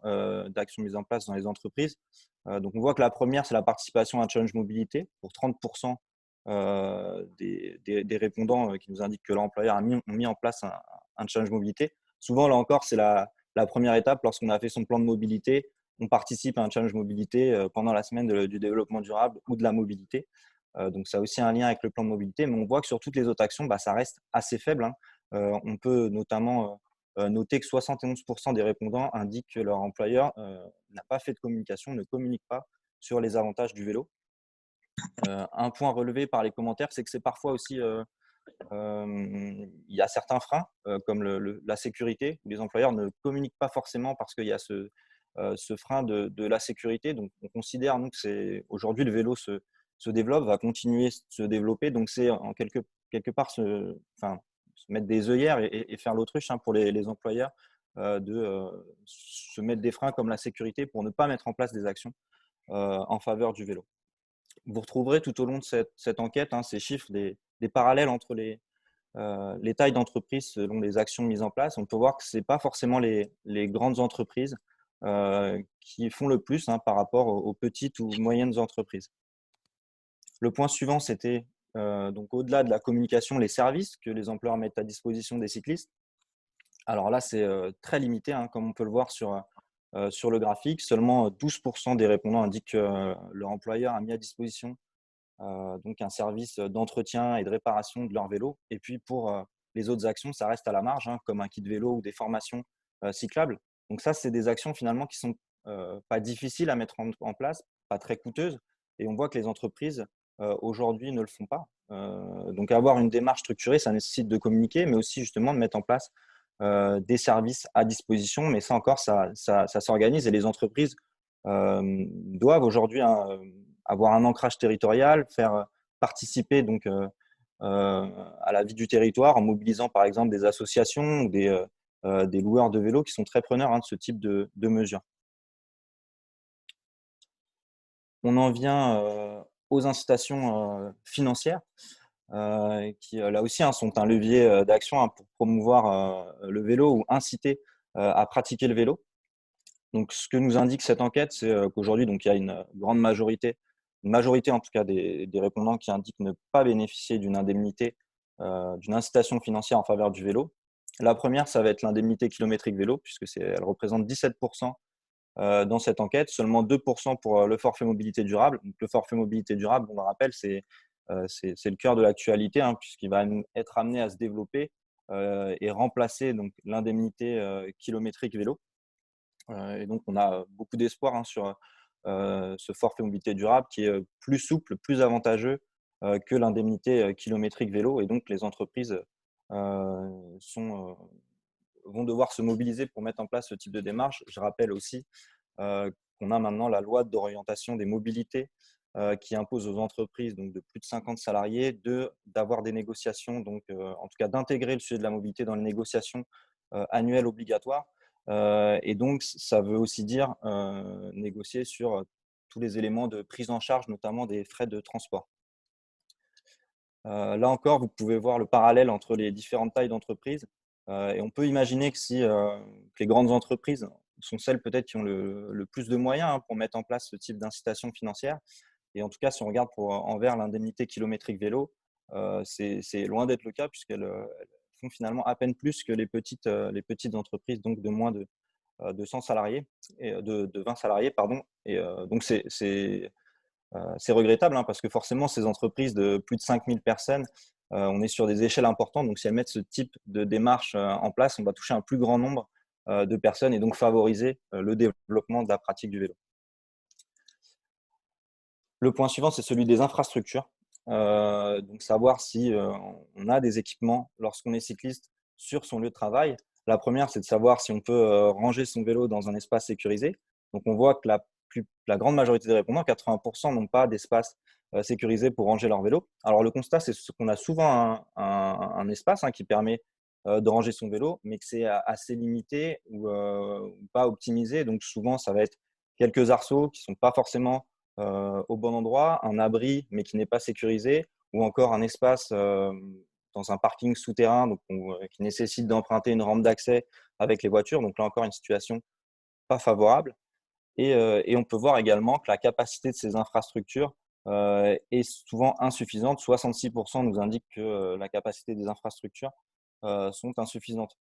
d'actions mises en place dans les entreprises. Donc, on voit que la première, c'est la participation à Challenge Mobilité pour 30% des répondants qui nous indiquent que l'employeur a mis en place un Challenge Mobilité. Souvent, là encore, c'est la première étape lorsqu'on a fait son plan de mobilité. On participe à un challenge mobilité pendant la semaine du développement durable ou de la mobilité. Donc, ça a aussi un lien avec le plan de mobilité, mais on voit que sur toutes les autres actions, ça reste assez faible, hein. On peut notamment noter que 71% des répondants indiquent que leur employeur n'a pas fait de communication, ne communique pas sur les avantages du vélo. Un point relevé par les commentaires, c'est que c'est parfois aussi il y a certains freins comme la sécurité, où les employeurs ne communiquent pas forcément parce qu'il y a ce frein de la sécurité. Donc, on considère nous, que aujourd'hui, le vélo se développe, va continuer de se développer. Donc, c'est en quelque part se mettre des œillères et faire l'autruche, hein, pour les employeurs de se mettre des freins comme la sécurité pour ne pas mettre en place des actions en faveur du vélo. Vous retrouverez tout au long de cette enquête, hein, ces chiffres, des parallèles entre les tailles d'entreprise selon les actions mises en place. On peut voir que ce n'est pas forcément les grandes entreprises qui font le plus, hein, par rapport aux petites ou moyennes entreprises. Le point suivant, c'était donc au-delà de la communication, les services que les employeurs mettent à disposition des cyclistes. Alors là, c'est très limité, hein, comme on peut le voir sur le graphique. Seulement 12% des répondants indiquent que leur employeur a mis à disposition donc un service d'entretien et de réparation de leur vélo. Et puis pour les autres actions, ça reste à la marge, hein, comme un kit vélo ou des formations cyclables. Donc ça, c'est des actions finalement qui sont pas difficiles à mettre en place, pas très coûteuses. Et on voit que les entreprises aujourd'hui ne le font pas. Donc avoir une démarche structurée, ça nécessite de communiquer, mais aussi justement de mettre en place des services à disposition. Mais ça encore, ça s'organise et les entreprises doivent aujourd'hui, hein, avoir un ancrage territorial, faire participer donc à la vie du territoire en mobilisant par exemple des associations ou des loueurs de vélos qui sont très preneurs, hein, de ce type de mesures. On en vient aux incitations financières qui là aussi, hein, sont un levier d'action, hein, pour promouvoir le vélo ou inciter à pratiquer le vélo. Donc, ce que nous indique cette enquête, c'est qu'aujourd'hui, donc, il y a une majorité en tout cas des répondants qui indiquent ne pas bénéficier d'une indemnité, d'une incitation financière en faveur du vélo. La première, ça va être l'indemnité kilométrique vélo, puisque elle représente 17% dans cette enquête, seulement 2% pour le forfait mobilité durable. Donc, le forfait mobilité durable, on le rappelle, c'est le cœur de l'actualité, hein, puisqu'il va être amené à se développer et remplacer donc l'indemnité kilométrique vélo. Et donc, on a beaucoup d'espoir, hein, sur ce forfait mobilité durable qui est plus souple, plus avantageux que l'indemnité kilométrique vélo. Et donc, les entreprises vont devoir se mobiliser pour mettre en place ce type de démarche. Je rappelle aussi qu'on a maintenant la loi d'orientation des mobilités qui impose aux entreprises donc, de plus de 50 salariés d'avoir des négociations, donc, en tout cas d'intégrer le sujet de la mobilité dans les négociations annuelles obligatoires. Et donc, ça veut aussi dire négocier sur tous les éléments de prise en charge, notamment des frais de transport. Là encore, vous pouvez voir le parallèle entre les différentes tailles d'entreprises. Et on peut imaginer que que les grandes entreprises sont celles peut-être qui ont le plus de moyens pour mettre en place ce type d'incitation financière. Et en tout cas, si on regarde envers l'indemnité kilométrique vélo, c'est loin d'être le cas puisqu'elles font finalement à peine plus que les petites entreprises, donc de moins de 100 salariés, et de 20 salariés, pardon. Et donc, c'est regrettable parce que forcément, ces entreprises de plus de 5000 personnes, on est sur des échelles importantes. Donc, si elles mettent ce type de démarche en place, on va toucher un plus grand nombre de personnes et donc favoriser le développement de la pratique du vélo. Le point suivant, c'est celui des infrastructures. Donc, savoir si on a des équipements lorsqu'on est cycliste sur son lieu de travail. La première, c'est de savoir si on peut ranger son vélo dans un espace sécurisé. Donc, on voit que la grande majorité des répondants, 80%, n'ont pas d'espace sécurisé pour ranger leur vélo. Alors, le constat, c'est qu'on a souvent un espace qui permet de ranger son vélo, mais que c'est assez limité ou pas optimisé. Donc, souvent, ça va être quelques arceaux qui ne sont pas forcément au bon endroit, un abri mais qui n'est pas sécurisé, ou encore un espace dans un parking souterrain donc qui nécessite d'emprunter une rampe d'accès avec les voitures. Donc là encore, une situation pas favorable. Et on peut voir également que la capacité de ces infrastructures est souvent insuffisante. 66% nous indiquent que la capacité des infrastructures sont insuffisantes.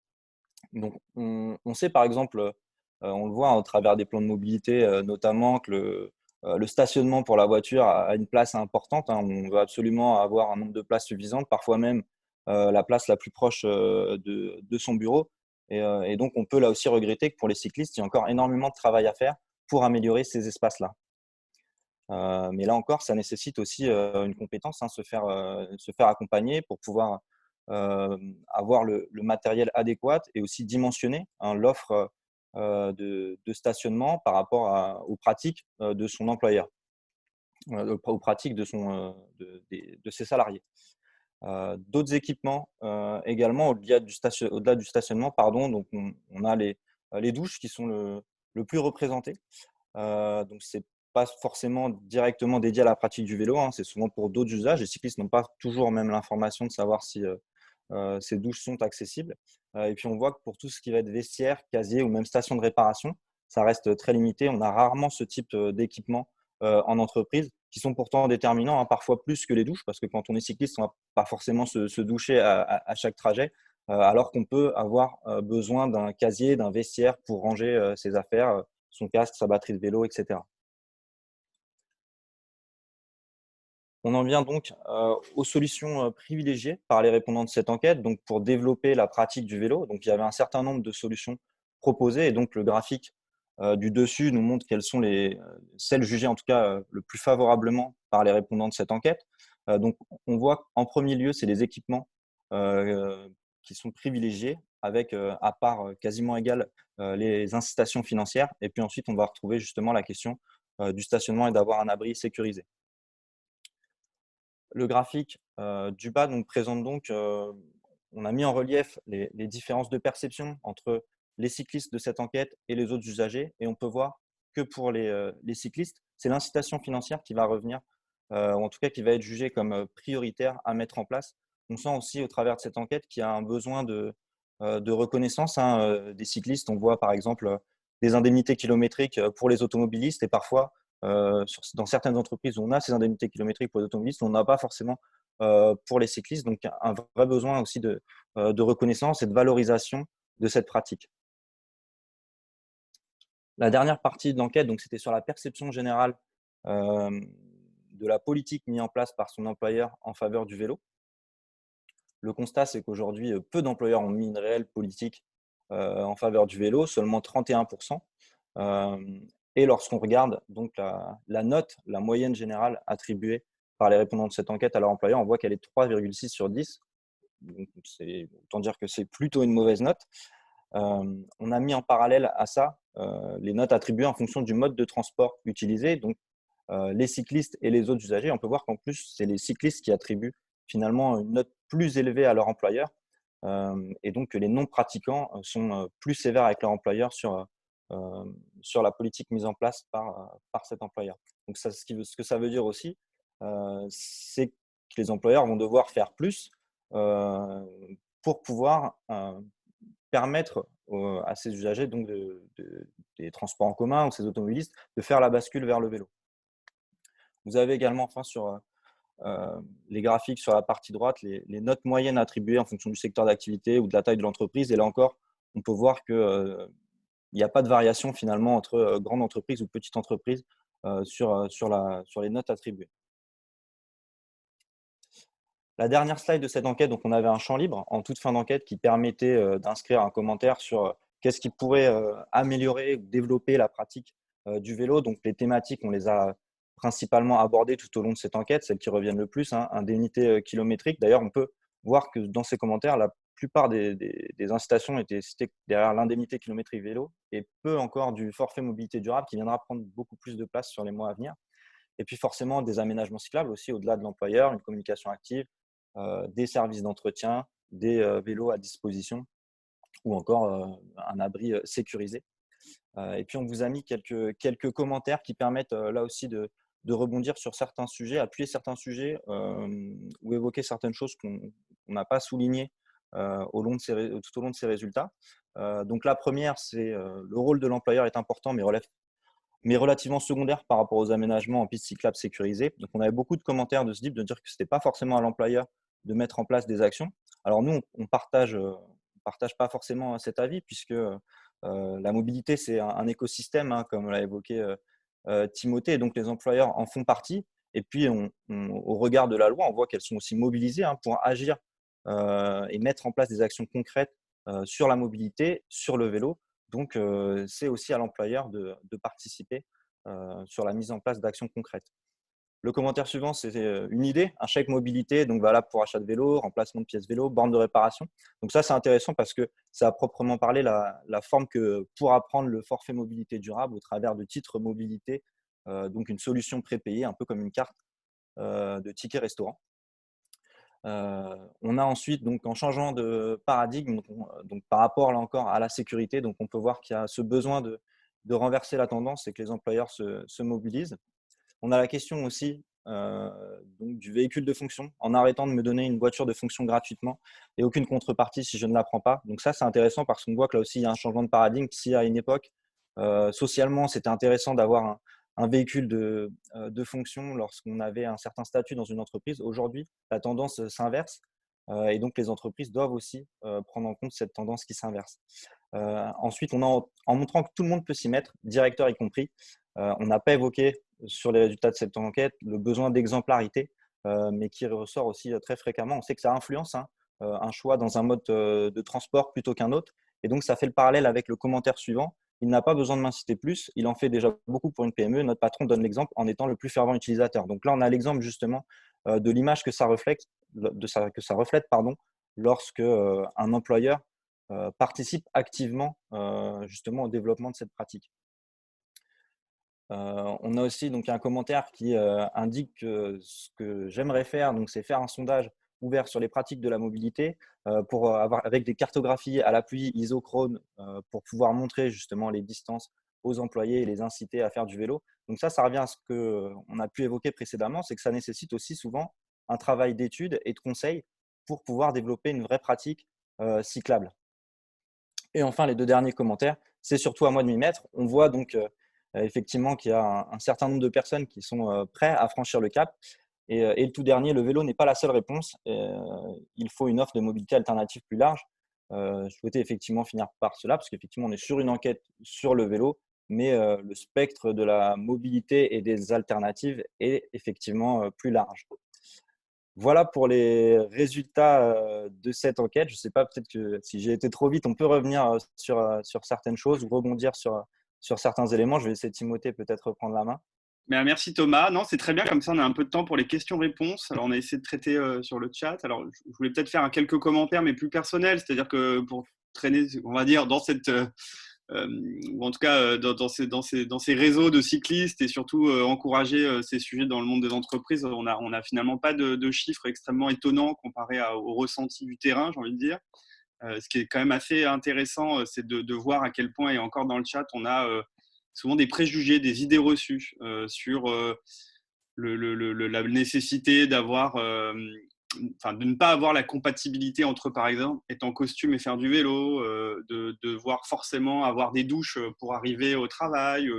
Donc on sait par exemple, on le voit au travers des plans de mobilité, notamment que le stationnement pour la voiture a une place importante. On veut absolument avoir un nombre de places suffisantes, parfois même la place la plus proche de son bureau. Et donc, on peut là aussi regretter que pour les cyclistes, il y a encore énormément de travail à faire pour améliorer ces espaces-là. Mais là encore, ça nécessite aussi une compétence, se faire accompagner pour pouvoir avoir le matériel adéquat et aussi dimensionner l'offre de stationnement par rapport aux pratiques de son employeur, aux pratiques de ses salariés. D'autres équipements également, au-delà du stationnement, pardon, donc on a les douches qui sont le plus représentées. Donc, c'est pas forcément directement dédié à la pratique du vélo, c'est souvent pour d'autres usages. Les cyclistes n'ont pas toujours même l'information de savoir si ces douches sont accessibles. Et puis, on voit que pour tout ce qui va être vestiaire, casier ou même station de réparation, ça reste très limité. On a rarement ce type d'équipement en entreprise qui sont pourtant déterminants, parfois plus que les douches, parce que quand on est cycliste, on ne va pas forcément se doucher à chaque trajet, alors qu'on peut avoir besoin d'un casier, d'un vestiaire pour ranger ses affaires, son casque, sa batterie de vélo, etc. On en vient donc aux solutions privilégiées par les répondants de cette enquête, donc pour développer la pratique du vélo. Donc, il y avait un certain nombre de solutions proposées, et donc le graphique du dessus nous montre quelles sont celles jugées en tout cas le plus favorablement par les répondants de cette enquête. Donc, on voit qu'en premier lieu, c'est les équipements qui sont privilégiés, avec à part quasiment égale les incitations financières. Et puis ensuite, on va retrouver justement la question du stationnement et d'avoir un abri sécurisé. Le graphique du bas présente donc, on a mis en relief les différences de perception entre les cyclistes de cette enquête et les autres usagers. Et on peut voir que pour les cyclistes, c'est l'incitation financière qui va revenir, ou en tout cas qui va être jugée comme prioritaire à mettre en place. On sent aussi au travers de cette enquête qu'il y a un besoin de reconnaissance des cyclistes. On voit par exemple des indemnités kilométriques pour les automobilistes, et parfois dans certaines entreprises où on a ces indemnités kilométriques pour les automobilistes, on n'a pas forcément pour les cyclistes. Donc, un vrai besoin aussi de reconnaissance et de valorisation de cette pratique. La dernière partie de l'enquête, c'était sur la perception générale de la politique mise en place par son employeur en faveur du vélo. Le constat, c'est qu'aujourd'hui, peu d'employeurs ont mis une réelle politique en faveur du vélo, seulement 31%. Et lorsqu'on regarde donc la note, la moyenne générale attribuée par les répondants de cette enquête à leur employeur, on voit qu'elle est 3,6 sur 10. Donc, autant dire que c'est plutôt une mauvaise note. On a mis en parallèle à ça les notes attribuées en fonction du mode de transport utilisé. Donc, les cyclistes et les autres usagers. On peut voir qu'en plus, c'est les cyclistes qui attribuent finalement une note plus élevée à leur employeur, et donc que les non-pratiquants sont plus sévères avec leur employeur sur la politique mise en place par cet employeur. Donc ça, ce que ça veut dire aussi, c'est que les employeurs vont devoir faire plus pour pouvoir permettre à ces usagers donc des transports en commun ou ces automobilistes de faire la bascule vers le vélo. Vous avez également enfin sur les graphiques sur la partie droite les notes moyennes attribuées en fonction du secteur d'activité ou de la taille de l'entreprise. Et là encore, on peut voir qu'il n'y a pas de variation finalement entre grande entreprise ou petite entreprise sur les notes attribuées. La dernière slide de cette enquête, donc on avait un champ libre en toute fin d'enquête qui permettait d'inscrire un commentaire sur qu'est-ce qui pourrait améliorer ou développer la pratique du vélo. Donc les thématiques, on les a principalement abordées tout au long de cette enquête, celles qui reviennent le plus, hein, indemnité kilométrique. D'ailleurs, on peut voir que dans ces commentaires, la plupart des incitations étaient citées derrière l'indemnité kilométrique vélo et peu encore du forfait mobilité durable qui viendra prendre beaucoup plus de place sur les mois à venir. Et puis forcément des aménagements cyclables aussi au-delà de l'employeur, une communication active, des services d'entretien, des vélos à disposition ou encore un abri sécurisé. Et puis, on vous a mis quelques commentaires qui permettent là aussi de rebondir sur certains sujets, appuyer certains sujets ou évoquer certaines choses qu'on n'a pas soulignées tout au long de ces résultats. Donc, la première, c'est le rôle de l'employeur est important, mais relativement secondaire par rapport aux aménagements en piste cyclable sécurisée. Donc, on avait beaucoup de commentaires de ce type, de dire que ce n'était pas forcément à l'employeur de mettre en place des actions. Alors nous, on partage pas forcément cet avis puisque la mobilité, c'est un écosystème, hein, comme l'a évoqué Timothée, et donc les employeurs en font partie. Et puis, au regard de la loi, on voit qu'elles sont aussi mobilisées pour agir et mettre en place des actions concrètes sur la mobilité, sur le vélo. Donc, c'est aussi à l'employeur de participer sur la mise en place d'actions concrètes. Le commentaire suivant, c'est une idée, un chèque mobilité, donc valable pour achat de vélo, remplacement de pièces vélo, borne de réparation. Donc ça, c'est intéressant parce que ça a proprement parlé la forme que pourra prendre le forfait mobilité durable au travers de titres mobilité, donc une solution prépayée, un peu comme une carte de ticket restaurant. On a ensuite, donc, en changeant de paradigme, donc par rapport là encore à la sécurité, donc on peut voir qu'il y a ce besoin de renverser la tendance et que les employeurs se mobilisent. On a la question aussi donc, du véhicule de fonction, en arrêtant de me donner une voiture de fonction gratuitement et aucune contrepartie si je ne la prends pas. Donc ça, c'est intéressant parce qu'on voit que là aussi, il y a un changement de paradigme. Si à une époque, socialement, c'était intéressant d'avoir un véhicule de fonction lorsqu'on avait un certain statut dans une entreprise, aujourd'hui, la tendance s'inverse et donc les entreprises doivent aussi prendre en compte cette tendance qui s'inverse. Ensuite, en montrant que tout le monde peut s'y mettre, directeur y compris, on n'a pas évoqué sur les résultats de cette enquête le besoin d'exemplarité, mais qui ressort aussi très fréquemment. On sait que ça influence un choix dans un mode de transport plutôt qu'un autre. Et donc, ça fait le parallèle avec le commentaire suivant. Il n'a pas besoin de m'inciter plus, il en fait déjà beaucoup pour une PME. Notre patron donne l'exemple en étant le plus fervent utilisateur. Donc là, on a l'exemple justement de l'image que ça reflète, lorsque un employeur participe activement justement au développement de cette pratique. On a aussi donc un commentaire qui indique que ce que j'aimerais faire, donc c'est faire un sondage ouvert sur les pratiques de la mobilité pour avoir avec des cartographies à l'appui isochrone pour pouvoir montrer justement les distances aux employés et les inciter à faire du vélo. Donc ça revient à ce qu'on a pu évoquer précédemment, c'est que ça nécessite aussi souvent un travail d'étude et de conseil pour pouvoir développer une vraie pratique cyclable. Et enfin, les deux derniers commentaires, c'est surtout à moi de m'y mettre. On voit donc effectivement qu'il y a un certain nombre de personnes qui sont prêts à franchir le cap. Et le tout dernier, le vélo n'est pas la seule réponse. Il faut une offre de mobilité alternative plus large. Je souhaitais effectivement finir par cela, parce qu'effectivement, on est sur une enquête sur le vélo, mais le spectre de la mobilité et des alternatives est effectivement plus large. Voilà pour les résultats de cette enquête. Je ne sais pas, peut-être que si j'ai été trop vite, on peut revenir sur certaines choses ou rebondir sur certains éléments. Je vais laisser Timothée peut-être reprendre la main. Merci Thomas. Non, c'est très bien, comme ça on a un peu de temps pour les questions-réponses. Alors on a essayé de traiter sur le chat. Alors je voulais peut-être faire quelques commentaires, mais plus personnels, c'est-à-dire que pour traîner, on va dire, dans ou en tout cas dans ces réseaux de cyclistes et surtout encourager ces sujets dans le monde des entreprises, on a finalement pas de chiffres extrêmement étonnants comparé au ressenti du terrain, j'ai envie de dire. Ce qui est quand même assez intéressant, c'est de voir à quel point, et encore dans le chat, on a souvent des préjugés, des idées reçues sur la nécessité d'avoir, de ne pas avoir la compatibilité entre, par exemple, être en costume et faire du vélo, de devoir forcément avoir des douches pour arriver au travail,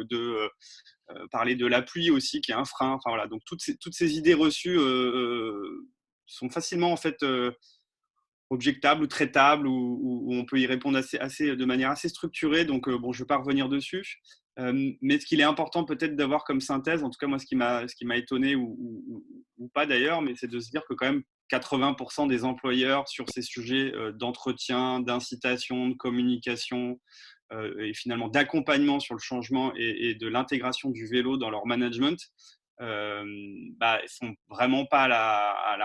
parler de la pluie aussi, qui est un frein. Enfin, voilà. Donc toutes ces idées reçues sont facilement en fait objectable ou traitable, où on peut y répondre de manière assez structurée. Donc, bon, je ne vais pas revenir dessus. Mais ce qu'il est important peut-être d'avoir comme synthèse, en tout cas moi, ce qui m'a étonné, ou pas d'ailleurs, mais c'est de se dire que quand même 80% des employeurs sur ces sujets d'entretien, d'incitation, de communication et finalement d'accompagnement sur le changement et de l'intégration du vélo dans leur management, sont vraiment pas à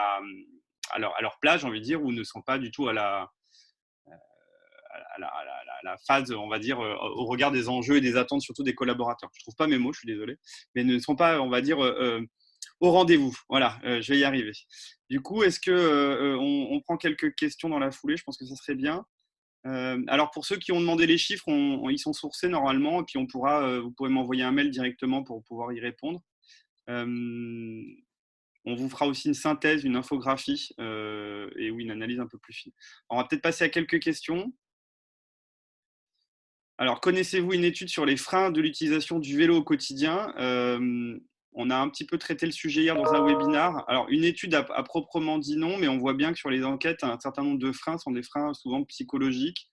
leur place, j'ai envie de dire, ou ne sont pas du tout à la phase, on va dire, au regard des enjeux et des attentes, surtout des collaborateurs. Je ne trouve pas mes mots, je suis désolé, mais ne sont pas, on va dire, au rendez-vous. Voilà, je vais y arriver. Du coup, est-ce que on prend quelques questions dans la foulée? Je pense que ça serait bien. Alors, pour ceux qui ont demandé les chiffres, ils sont sourcés normalement, et puis vous pourrez m'envoyer un mail directement pour pouvoir y répondre. On vous fera aussi une synthèse, une infographie et une analyse un peu plus fine. On va peut-être passer à quelques questions. Alors, connaissez-vous une étude sur les freins de l'utilisation du vélo au quotidien? On a un petit peu traité le sujet hier dans un webinar. Alors, une étude à proprement dit non, mais on voit bien que sur les enquêtes, un certain nombre de freins sont des freins souvent psychologiques.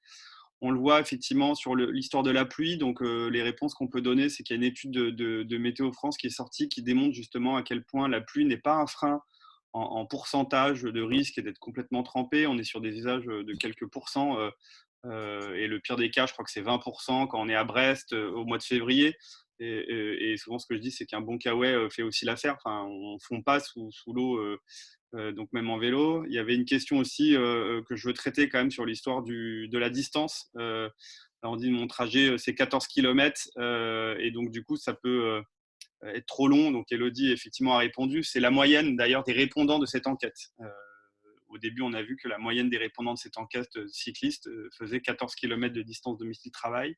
On le voit effectivement sur l'histoire de la pluie. Donc, les réponses qu'on peut donner, c'est qu'il y a une étude de Météo France qui est sortie qui démontre justement à quel point la pluie n'est pas un frein en pourcentage de risque et d'être complètement trempé. On est sur des usages de quelques pourcents. Et le pire des cas, je crois que c'est 20% quand on est à Brest au mois de février. Et souvent, ce que je dis, c'est qu'un bon kawaii fait aussi l'affaire. Enfin, on ne fond pas sous l'eau. Donc même en vélo. Il y avait une question aussi que je veux traiter quand même sur l'histoire de la distance. On dit mon trajet c'est 14 km et donc du coup ça peut être trop long. Donc Elodie effectivement a répondu. C'est la moyenne d'ailleurs des répondants de cette enquête. Au début on a vu que la moyenne des répondants de cette enquête cycliste faisait 14 km de distance domicile-travail.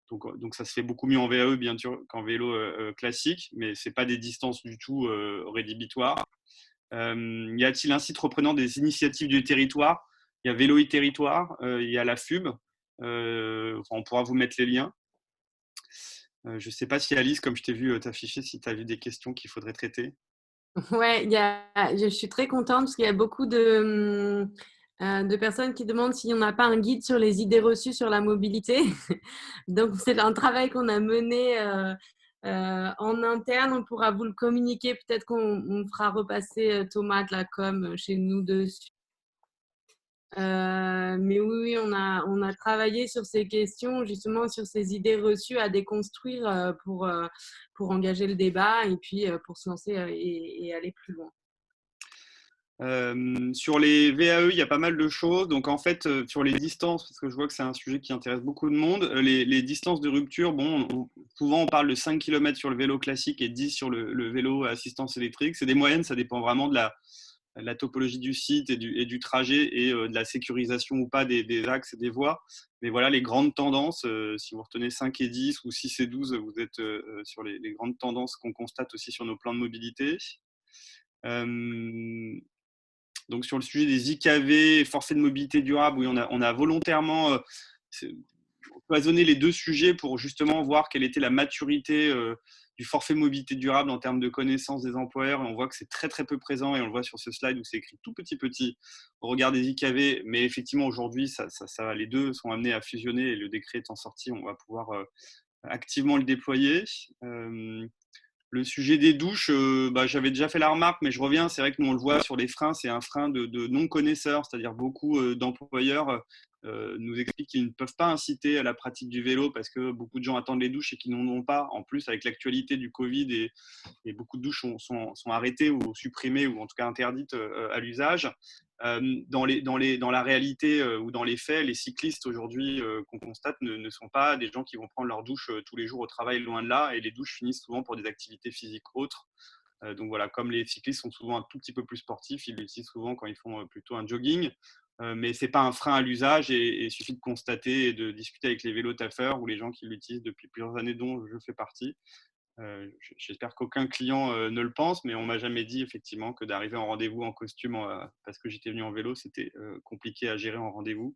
Donc ça se fait beaucoup mieux en VAE bien sûr qu'en vélo classique, mais ce n'est pas des distances du tout rédhibitoires. Y a-t-il un site reprenant des initiatives du territoire? Il y a Vélo et Territoire, il y a la FUB. On pourra vous mettre les liens. Je ne sais pas si Alice, comme je t'ai vu t'afficher, si tu as vu des questions qu'il faudrait traiter. Ouais, je suis très contente parce qu'il y a beaucoup de personnes qui demandent si on n'a pas un guide sur les idées reçues sur la mobilité. Donc, c'est un travail qu'on a mené en interne. On pourra vous le communiquer. Peut-être qu'on fera repasser Thomas de la com chez nous dessus. Mais oui, on a travaillé sur ces questions, justement sur ces idées reçues à déconstruire pour engager le débat et puis pour se lancer et aller plus loin. Sur les VAE, il y a pas mal de choses. Donc en fait, sur les distances, parce que je vois que c'est un sujet qui intéresse beaucoup de monde, les distances de rupture, bon, souvent on parle de 5 km sur le vélo classique et 10 sur le vélo à assistance électrique. C'est des moyennes, ça dépend vraiment de la topologie du site et du trajet et de la sécurisation ou pas des axes et des voies. Mais voilà les grandes tendances. Si vous retenez 5 et 10 ou 6 et 12, vous êtes sur les grandes tendances qu'on constate aussi sur nos plans de mobilité. Donc sur le sujet des IKV, forfait de mobilité durable, oui, on a volontairement cloisonné les deux sujets pour justement voir quelle était la maturité du forfait mobilité durable en termes de connaissance des employeurs. Et on voit que c'est très très peu présent et on le voit sur ce slide où c'est écrit tout petit au regard des IKV. Mais effectivement aujourd'hui, les deux sont amenés à fusionner et le décret étant sorti, on va pouvoir activement le déployer. Le sujet des douches, j'avais déjà fait la remarque, mais je reviens. C'est vrai que nous, on le voit sur les freins, c'est un frein de non-connaisseurs, c'est-à-dire beaucoup d'employeurs nous expliquent qu'ils ne peuvent pas inciter à la pratique du vélo parce que beaucoup de gens attendent les douches et qu'ils n'en ont pas. En plus, avec l'actualité du Covid, et beaucoup de douches sont arrêtées ou supprimées ou en tout cas interdites à l'usage. Dans la réalité ou dans les faits, les cyclistes aujourd'hui qu'on constate ne sont pas des gens qui vont prendre leur douche tous les jours au travail, loin de là, et les douches finissent souvent pour des activités physiques autres. Donc voilà, comme les cyclistes sont souvent un tout petit peu plus sportifs, ils l'utilisent souvent quand ils font plutôt un jogging. Mais ce n'est pas un frein à l'usage, et il suffit de constater et de discuter avec les vélotaffeurs ou les gens qui l'utilisent depuis plusieurs années, dont je fais partie. J'espère qu'aucun client ne le pense, mais on ne m'a jamais dit effectivement que d'arriver en rendez-vous en costume parce que j'étais venu en vélo, c'était compliqué à gérer en rendez-vous.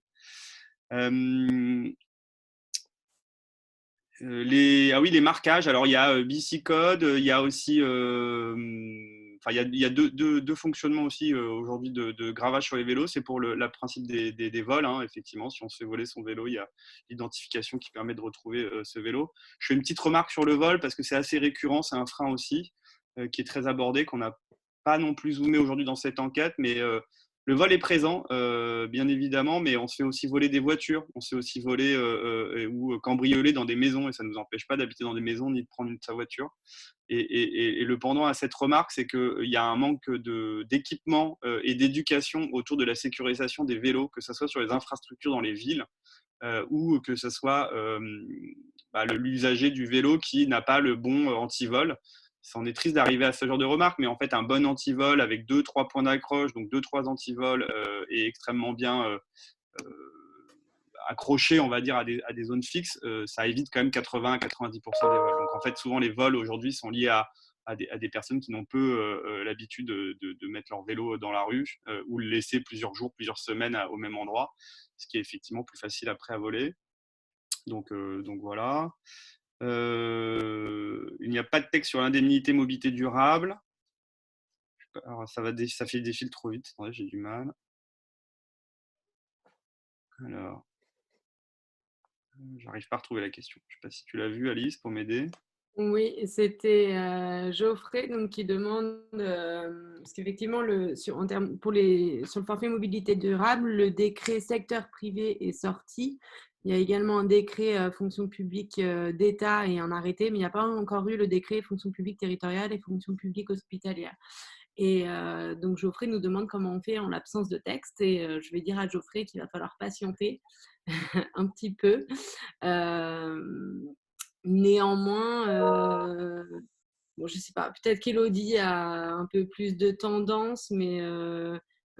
Les marquages. Alors, il y a Bicicode, il y a aussi, il y a deux fonctionnements aussi aujourd'hui de gravage sur les vélos. C'est pour le principe des vols. Hein, effectivement, si on se fait voler son vélo, il y a l'identification qui permet de retrouver ce vélo. Je fais une petite remarque sur le vol parce que c'est assez récurrent, c'est un frein aussi qui est très abordé, qu'on n'a pas non plus zoomé aujourd'hui dans cette enquête, mais le vol est présent, bien évidemment, mais on se fait aussi voler des voitures, on se fait aussi voler ou cambrioler dans des maisons, et ça ne nous empêche pas d'habiter dans des maisons ni de prendre sa voiture. Et le pendant à cette remarque, c'est qu'il y a un manque d'équipement et d'éducation autour de la sécurisation des vélos, que ce soit sur les infrastructures dans les villes ou que ce soit l'usager du vélo qui n'a pas le bon antivol. On est triste d'arriver à ce genre de remarques, mais en fait, un bon antivol avec 2-3 points d'accroche, donc 2-3 antivols, est extrêmement bien accroché, on va dire, à des zones fixes. Ça évite quand même 80-90% des vols. Donc, en fait, souvent, les vols aujourd'hui sont liés à des personnes qui n'ont peu l'habitude de mettre leur vélo dans la rue ou le laisser plusieurs jours, plusieurs semaines au même endroit, ce qui est effectivement plus facile après à voler. Donc voilà. Il n'y a pas de texte sur l'indemnité mobilité durable. Alors, ça fait des fils trop vite. Attendez, j'ai du mal. Alors, j'arrive pas à retrouver la question. Je ne sais pas si tu l'as vu, Alice, pour m'aider. Oui, c'était Geoffrey donc, qui demande, parce qu'effectivement, sur le forfait mobilité durable, le décret secteur privé est sorti. Il y a également un décret fonction publique d'État et un arrêté, mais il n'y a pas encore eu le décret fonction publique territoriale et fonction publique hospitalière. Et donc, Geoffrey nous demande comment on fait en l'absence de texte. Et je vais dire à Geoffrey qu'il va falloir patienter un petit peu. Néanmoins, bon, je ne sais pas, peut-être qu'Élodie a un peu plus de tendance, mais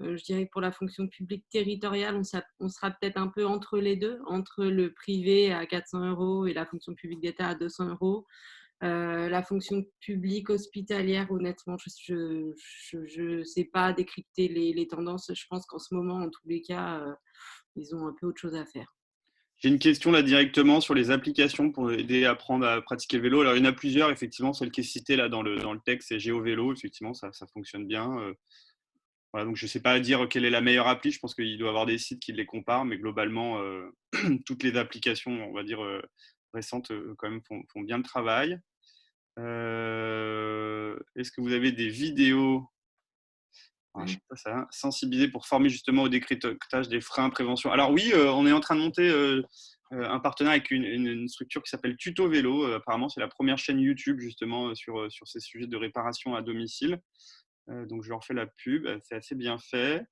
je dirais que pour la fonction publique territoriale, on sera peut-être un peu entre les deux, entre le privé à 400 € et la fonction publique d'État à 200 €. La fonction publique hospitalière, honnêtement, je ne sais pas décrypter les tendances. Je pense qu'en ce moment, en tous les cas, ils ont un peu autre chose à faire. J'ai une question là directement sur les applications pour aider à apprendre à pratiquer le vélo. Alors, il y en a plusieurs, effectivement. Celle qui est citée là dans le texte, c'est GeoVélo. Effectivement, ça fonctionne bien. Voilà, donc je ne sais pas dire quelle est la meilleure appli. Je pense qu'il doit y avoir des sites qui les comparent, mais globalement, toutes les applications, on va dire, récentes, quand même, font bien le travail. Est-ce que vous avez des vidéos je sais pas, ça, sensibiliser pour former justement au décryptage des freins, prévention. Alors oui, on est en train de monter un partenariat avec une structure qui s'appelle Tuto Vélo. Apparemment, c'est la première chaîne YouTube justement sur ces sujets de réparation à domicile. Donc je leur fais la pub, c'est assez bien fait.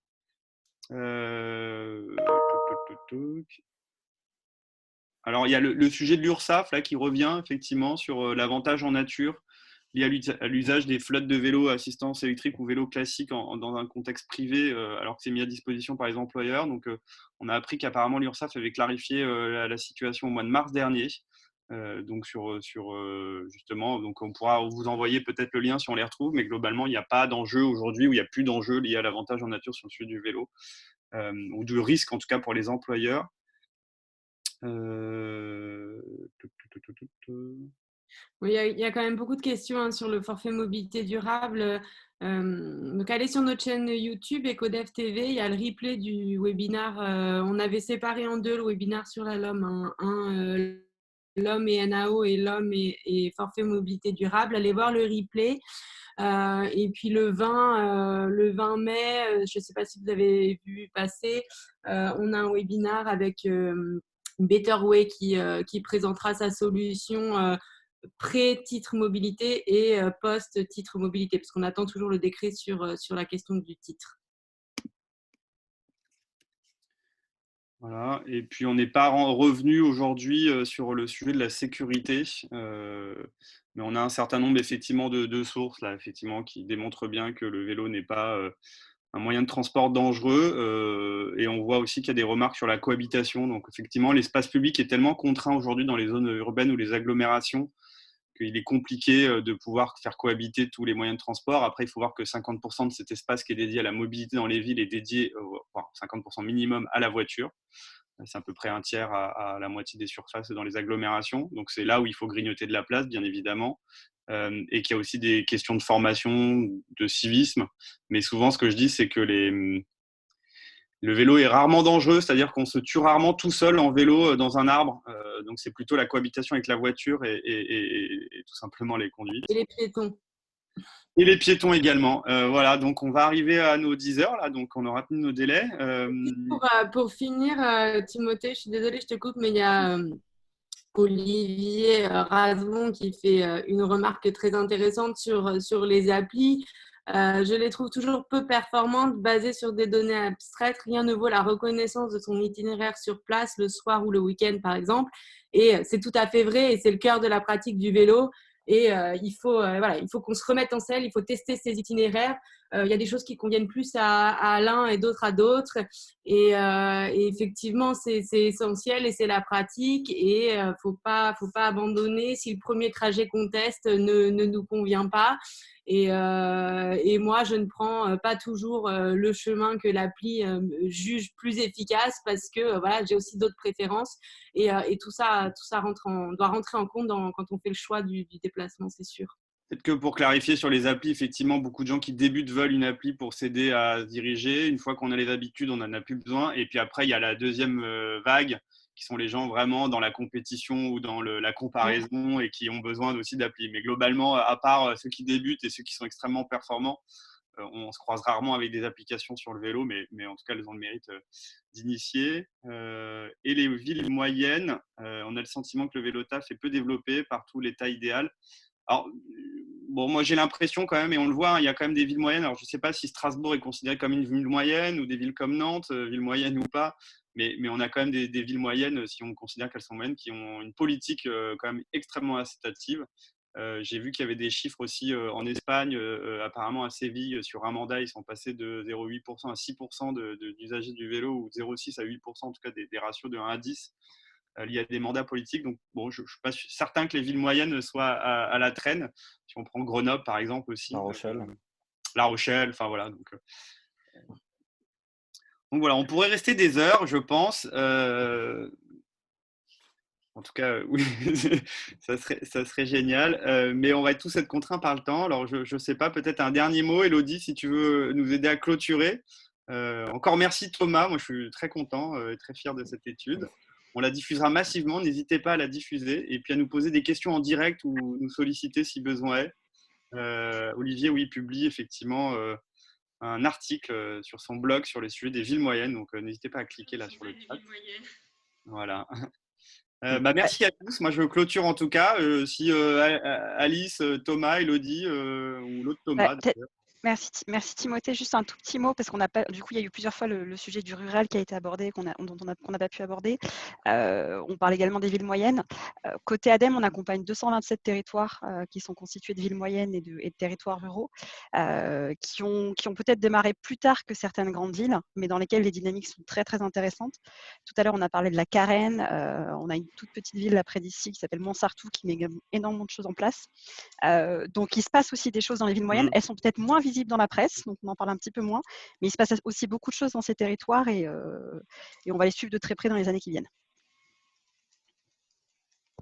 Alors il y a le sujet de l'URSSAF là qui revient effectivement sur l'avantage en nature lié à l'usage des flottes de vélos à assistance électrique ou vélos classiques dans un contexte privé, alors que c'est mis à disposition par les employeurs. Donc, on a appris qu'apparemment l'URSSAF avait clarifié la situation au mois de mars dernier. Donc, justement, donc on pourra vous envoyer peut-être le lien si on les retrouve, mais globalement, il n'y a pas d'enjeu aujourd'hui, ou il n'y a plus d'enjeu lié à l'avantage en nature sur le sujet du vélo, ou du risque en tout cas pour les employeurs. Oui, il y a quand même beaucoup de questions sur le forfait mobilité durable. Donc, allez sur notre chaîne YouTube EcoDev TV, il y a le replay du webinaire. On avait séparé en deux le webinaire sur la LOM. l'homme et NAO et l'homme et forfait mobilité durable. Allez voir le replay. Et puis le 20 mai, je ne sais pas si vous avez vu passer, on a un webinar avec Betterway qui présentera sa solution pré-titre mobilité et post-titre mobilité, parce qu'on attend toujours le décret sur la question du titre. Voilà. Et puis, on n'est pas revenu aujourd'hui sur le sujet de la sécurité, mais on a un certain nombre effectivement de sources là, effectivement, qui démontrent bien que le vélo n'est pas un moyen de transport dangereux. Et on voit aussi qu'il y a des remarques sur la cohabitation. Donc, effectivement, l'espace public est tellement contraint aujourd'hui dans les zones urbaines ou les agglomérations qu'il est compliqué de pouvoir faire cohabiter tous les moyens de transport. Après, il faut voir que 50% de cet espace qui est dédié à la mobilité dans les villes est dédié, 50% minimum, à la voiture. C'est à peu près un tiers à la moitié des surfaces dans les agglomérations. Donc, c'est là où il faut grignoter de la place, bien évidemment. Et qu'il y a aussi des questions de formation, de civisme. Mais souvent, ce que je dis, c'est que le vélo est rarement dangereux, c'est-à-dire qu'on se tue rarement tout seul en vélo dans un arbre. Donc, c'est plutôt la cohabitation avec la voiture et tout simplement les conduites. Et les piétons. Et les piétons également. Voilà, donc on va arriver à nos 10 heures, là, donc on aura tenu nos délais. Pour finir, Timothée, je suis désolée, je te coupe, mais il y a Olivier Razon qui fait une remarque très intéressante sur les applis. Je les trouve toujours peu performantes, basées sur des données abstraites. Rien ne vaut la reconnaissance de son itinéraire sur place, le soir ou le week-end, par exemple. Et c'est tout à fait vrai, et c'est le cœur de la pratique du vélo. Et il faut qu'on se remette en selle, il faut tester ces itinéraires. Il y a des choses qui conviennent plus à l'un et d'autres à d'autres. Et effectivement, c'est essentiel et c'est la pratique. Et faut pas abandonner si le premier trajet qu'on teste ne nous convient pas. Et moi, je ne prends pas toujours le chemin que l'appli juge plus efficace parce que voilà, j'ai aussi d'autres préférences. Et tout ça doit rentrer en compte quand on fait le choix du déplacement, c'est sûr. Peut-être que pour clarifier sur les applis, effectivement, beaucoup de gens qui débutent veulent une appli pour s'aider à se diriger. Une fois qu'on a les habitudes, on n'en a plus besoin. Et puis après, il y a la deuxième vague, qui sont les gens vraiment dans la compétition ou dans la comparaison et qui ont besoin aussi d'appli. Mais globalement, à part ceux qui débutent et ceux qui sont extrêmement performants, on se croise rarement avec des applications sur le vélo, mais en tout cas, elles ont le mérite d'initier. Et les villes moyennes, on a le sentiment que le vélotaf est peu développé partout l'état idéal. Alors, bon, moi j'ai l'impression quand même, et on le voit, hein, il y a quand même des villes moyennes. Alors, je ne sais pas si Strasbourg est considéré comme une ville moyenne ou des villes comme Nantes, ville moyenne ou pas, mais on a quand même des villes moyennes, si on considère qu'elles sont moyennes, qui ont une politique quand même extrêmement incitative. J'ai vu qu'il y avait des chiffres aussi en Espagne, apparemment à Séville, sur un mandat, ils sont passés de 0,8% à 6% d'usagers du vélo, ou de 0,6 à 8%, en tout cas des ratios de 1 à 10. Lié à des mandats politiques. Donc, bon, je ne suis pas certain que les villes moyennes soient à la traîne. Si on prend Grenoble, par exemple, aussi. La Rochelle, enfin voilà. Donc voilà, on pourrait rester des heures, je pense. En tout cas, oui, ça serait génial. Mais on va tous être contraints par le temps. Alors, je ne sais pas, peut-être un dernier mot, Élodie, si tu veux nous aider à clôturer. Encore merci Thomas, moi je suis très content et très fier de cette étude. On la diffusera massivement, n'hésitez pas à la diffuser et puis à nous poser des questions en direct ou nous solliciter si besoin est. Olivier, oui, publie effectivement un article sur son blog sur les sujets des villes moyennes, donc n'hésitez pas à cliquer là sur le chat. Voilà. Merci à tous. Moi, je clôture en tout cas. Si Alice, Thomas, Élodie ou l'autre Thomas. Merci Timothée. Juste un tout petit mot parce qu'on n'a pas. Du coup, il y a eu plusieurs fois le sujet du rural qui a été abordé, qu'on n'a pas pu aborder. On parle également des villes moyennes. Côté ADEME, on accompagne 227 territoires qui sont constitués de villes moyennes et de territoires ruraux qui ont peut-être démarré plus tard que certaines grandes villes, mais dans lesquelles les dynamiques sont très très intéressantes. Tout à l'heure, on a parlé de la Carène. On a une toute petite ville là près d'ici qui s'appelle Montsartou qui met énormément de choses en place. Donc, il se passe aussi des choses dans les villes moyennes. Elles sont peut-être moins visibles dans la presse, donc on en parle un petit peu moins, mais il se passe aussi beaucoup de choses dans ces territoires et on va les suivre de très près dans les années qui viennent.